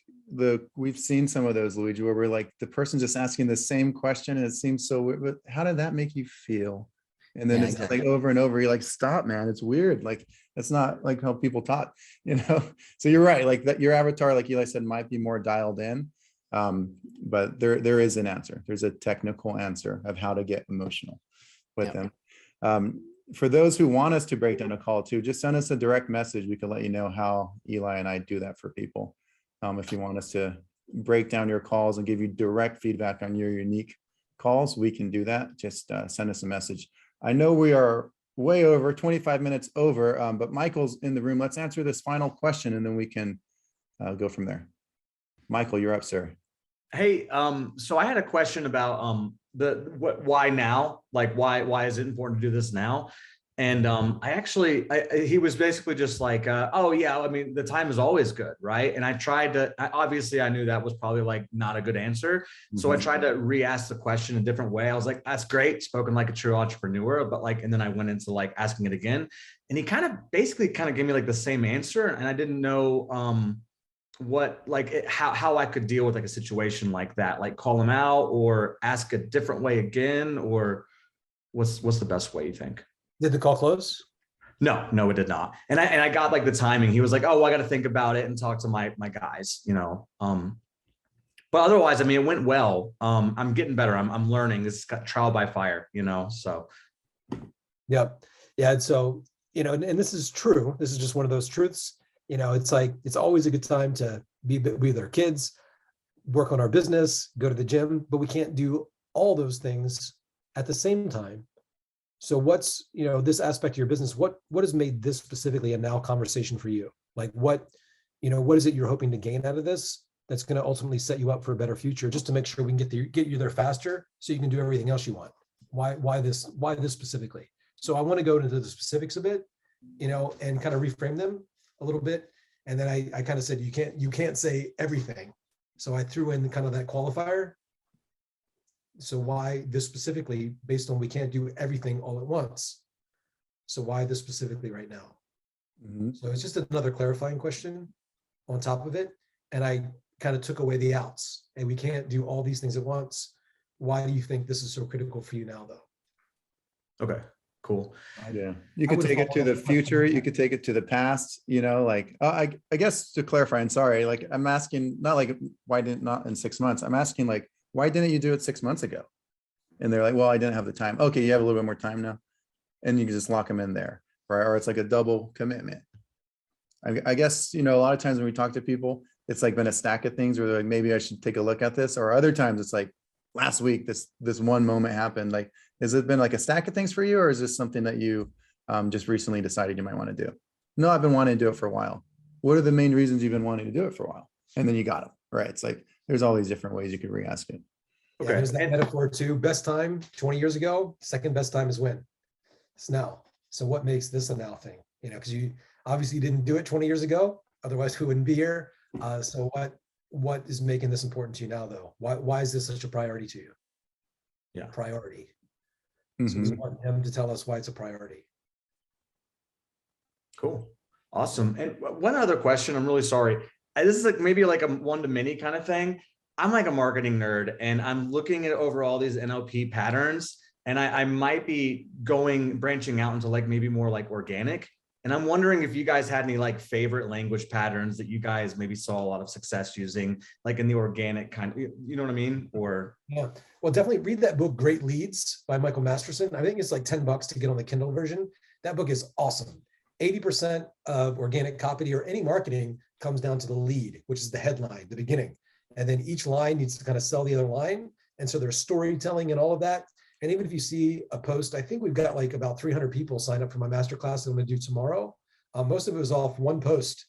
S2: we've seen some of those, Luigi, where we're like, the person's just asking the same question and it seems so weird, but how did that make you feel? And then it's like over and over, you're like, stop, man, it's weird. Like, that's not like how people taught, So you're right. Like that, your avatar, like Eli said, might be more dialed in. But there is an answer. There's a technical answer of how to get emotional with them. For those who want us to break down a call too, just send us a direct message. We can let you know how Eli and I do that for people. If you want us to break down your calls and give you direct feedback on your unique calls, we can do that. Just send us a message. I know we are way over 25 minutes over, but Michael's in the room. Let's answer this final question and then we can go from there. Michael, you're up, sir.
S9: Hey, so I had a question about why now? Like why is it important to do this now? And he was basically just like, oh yeah, I mean, the time is always good, right? And I tried to, obviously I knew that was probably like not a good answer. So I tried to re-ask the question a different way. I was like, that's great, spoken like a true entrepreneur, but like, and then I went into like asking it again. And he basically gave me like the same answer. And I didn't know how I could deal with like a situation like that, like call him out or ask a different way again, or what's the best way you think?
S1: Did the call close?
S9: No, it did not. And I got like the timing. He was like, oh, I got to think about it and talk to my guys, you know. But otherwise, I mean, it went well. I'm getting better. I'm learning. This is got trial by fire, you know. So
S1: Yep. Yeah. And so, you know, and this is true. This is just one of those truths. You know, it's like, it's always a good time to be with our kids, work on our business, go to the gym, but we can't do all those things at the same time. So what's, you know, this aspect of your business, what has made this specifically a now conversation for you? Like what, you know, what is it you're hoping to gain out of this that's going to ultimately set you up for a better future, just to make sure we can get you there faster so you can do everything else you want? Why this specifically? So I want to go into the specifics a bit, you know, and kind of reframe them a little bit. And then I kind of said, you can't say everything. So I threw in kind of that qualifier. So why this specifically, based on we can't do everything all at once? So why this specifically right now? So it's just another clarifying question on top of it. And I kind of took away the outs, and we can't do all these things at once. Why do you think this is so critical for you now, though?
S9: okay, cool.
S2: Yeah, you could
S1: would
S2: take it to
S1: follow
S2: the
S1: up with my
S2: future.
S1: question.
S2: You could take it to the past, you know, like, I guess to clarify, and sorry, like I'm asking, not like, why didn't not in 6 months? I'm asking like, why didn't you do it 6 months ago? And they're like, well, I didn't have the time. Okay, you have a little bit more time now. And you can just lock them in there, right? Or it's like a double commitment. I guess, you know, a lot of times when we talk to people, it's like been a stack of things where they're like, maybe I should take a look at this. Or other times it's like, last week, this one moment happened. Like, has it been like a stack of things for you? Or is this something that you just recently decided you might want to do? No, I've been wanting to do it for a while. What are the main reasons you've been wanting to do it for a while? And then you got them, right? It's like, there's all these different ways you could re-ask it.
S1: Yeah,
S9: Okay.
S1: there's that metaphor too. Best time 20 years ago, second best time is when? It's now. So what makes this a now thing? You know, because you obviously didn't do it 20 years ago. Otherwise, we wouldn't be here. So what is making this important to you now, though? Why is this such a priority to you?
S9: Yeah.
S1: Priority. So we want him to tell us why it's a priority.
S9: Cool. Awesome. And one other question, I'm really sorry. This is like maybe like a one-to-many kind of thing. I'm like a marketing nerd and I'm looking at over all these NLP patterns, and I might be branching out into like maybe more like organic. And I'm wondering if you guys had any like favorite language patterns that you guys maybe saw a lot of success using, like in the organic kind of, you know what I mean? Or
S1: Yeah, well, definitely read that book, Great Leads by Michael Masterson. I think it's like $10 to get on the Kindle version. That book is awesome. 80% of organic copy or any marketing comes down to the lead, which is the headline, the beginning. And then each line needs to kind of sell the other line. And so there's storytelling and all of that. And even if you see a post, I think we've got like about 300 people sign up for my masterclass that I'm going to do tomorrow. Most of it was off one post.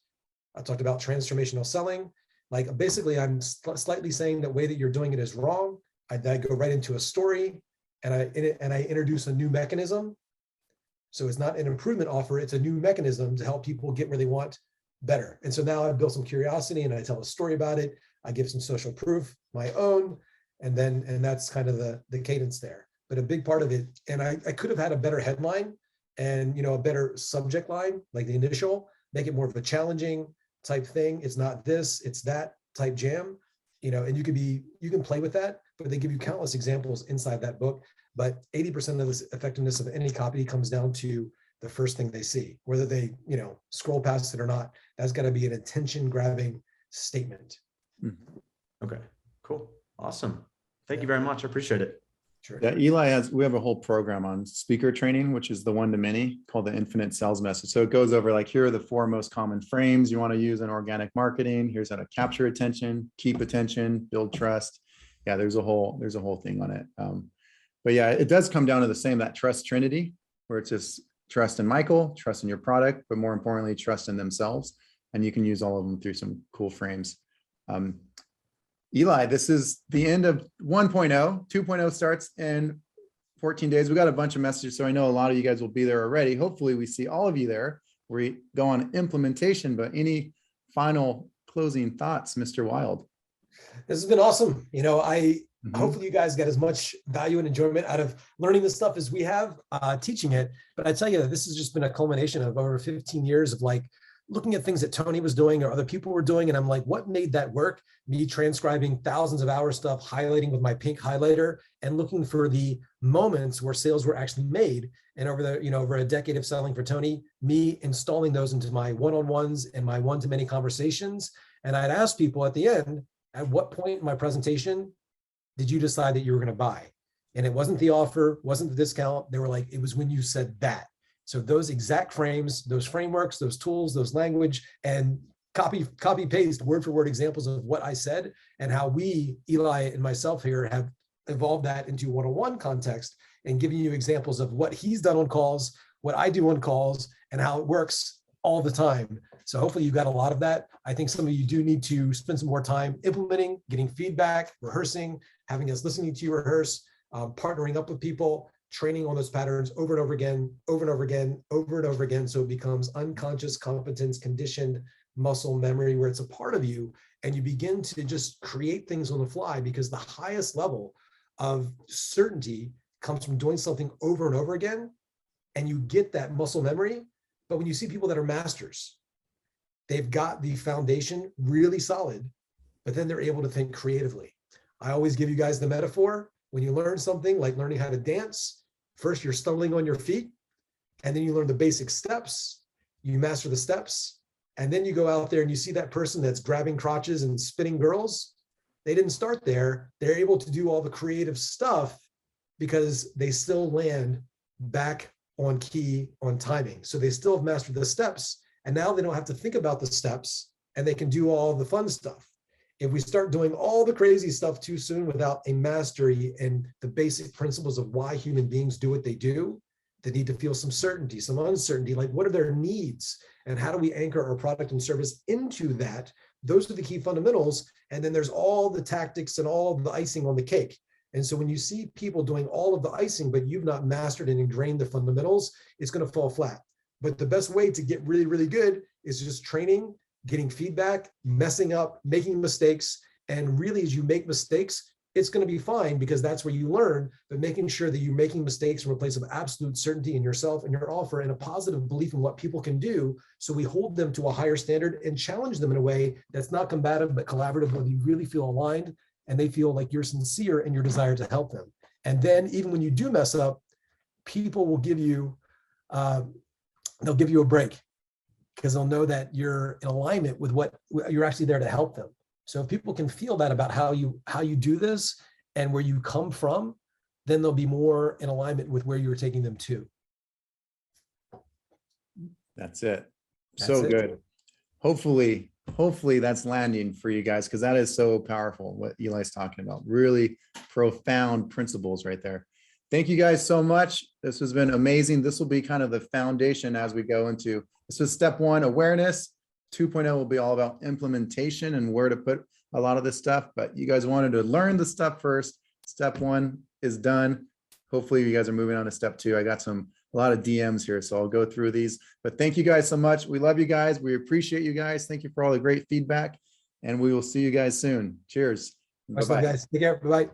S1: I talked about transformational selling. Like basically, I'm slightly saying the way that you're doing it is wrong. I go right into a story, and I introduce a new mechanism. So it's not an improvement offer; it's a new mechanism to help people get where they want better. And so now I've built some curiosity, and I tell a story about it. I give some social proof, my own, and that's kind of the cadence there. But a big part of it, and I could have had a better headline and, you know, a better subject line, like the initial, make it more of a challenging type thing. It's not this, it's that type jam, you know, and you can play with that, but they give you countless examples inside that book. But 80% of the effectiveness of any copy comes down to the first thing they see, whether they, you know, scroll past it or not. That's got to be an attention grabbing statement.
S9: okay, cool. Awesome. Thank you very much. I appreciate it.
S1: Sure.
S2: Yeah, Eli we have a whole program on speaker training, which is the one-to-many called the Infinite Sales Message. So it goes over like, here are the 4 most common frames you want to use in organic marketing. Here's how to capture attention, keep attention, build trust. Yeah, there's a whole thing on it. But yeah, it does come down to the same, that trust trinity, where it's just trust in Michael, trust in your product, but more importantly, trust in themselves. And you can use all of them through some cool frames. Eli, this is the end of 1.0. 2.0 starts in 14 days. We got a bunch of messages, so I know a lot of you guys will be there already. Hopefully we see all of you there. We go on implementation, but any final closing thoughts, Mr. Wild?
S1: This has been awesome. You know, hopefully you guys get as much value and enjoyment out of learning this stuff as we have teaching it. But I tell you, this has just been a culmination of over 15 years of like looking at things that Tony was doing or other people were doing. And I'm like, what made that work? Me transcribing thousands of hours stuff, highlighting with my pink highlighter and looking for the moments where sales were actually made. And over the, over a decade of selling for Tony, me installing those into my one-on-ones and my one-to-many conversations. And I'd ask people at the end, at what point in my presentation did you decide that you were going to buy? And it wasn't the offer, wasn't the discount. They were like, it was when you said that. So those exact frames, those frameworks, those tools, those language, and copy, paste, word for word examples of what I said and how we, Eli and myself here, have evolved that into one-on-one context and giving you examples of what he's done on calls, what I do on calls, and how it works all the time. So hopefully you got a lot of that. I think some of you do need to spend some more time implementing, getting feedback, rehearsing, having us listening to you rehearse, partnering up with people, training on those patterns over and over again, over and over again, over and over again. So it becomes unconscious competence, conditioned muscle memory, where it's a part of you and you begin to just create things on the fly, because the highest level of certainty comes from doing something over and over again. And you get that muscle memory. But when you see people that are masters, they've got the foundation really solid, but then they're able to think creatively. I always give you guys the metaphor. When you learn something like learning how to dance, first you're stumbling on your feet, and then you learn the basic steps, you master the steps, and then you go out there and you see that person that's grabbing crotches and spinning girls. They didn't start there. They're able to do all the creative stuff because they still land back on key, on timing. So they still have mastered the steps, and now they don't have to think about the steps and they can do all the fun stuff. If we start doing all the crazy stuff too soon without a mastery and the basic principles of why human beings do what they do, they need to feel some certainty, some uncertainty, like what are their needs and how do we anchor our product and service into that? Those are the key fundamentals. And then there's all the tactics and all the icing on the cake. And so when you see people doing all of the icing, but you've not mastered and ingrained the fundamentals, it's going to fall flat. But the best way to get really, really good is just training, getting feedback, messing up, making mistakes. And really, as you make mistakes, it's going to be fine because that's where you learn, but making sure that you're making mistakes from a place of absolute certainty in yourself and your offer and a positive belief in what people can do. So we hold them to a higher standard and challenge them in a way that's not combative, but collaborative, where you really feel aligned and they feel like you're sincere in your desire to help them. And then even when you do mess up, people will give you, they'll give you a break, because they'll know that you're in alignment with what you're actually there to help them. So if people can feel that about how you do this and where you come from, then they'll be more in alignment with where you're taking them to.
S2: That's it.
S1: That's
S2: So
S1: it.
S2: good. Hopefully that's landing for you guys, because that is so powerful what Eli's talking about. Really profound principles right there. Thank you guys so much. This has been amazing. This will be kind of the foundation as we go into, this is step 1, awareness. 2.0 will be all about implementation and where to put a lot of this stuff, but you guys wanted to learn the stuff first. Step 1 is done. Hopefully you guys are moving on to step 2. I got a lot of DMs here, so I'll go through these, but thank you guys so much. We love you guys. We appreciate you guys. Thank you for all the great feedback, and we will see you guys soon. Cheers.
S1: Much love, guys. Take care. Bye-bye.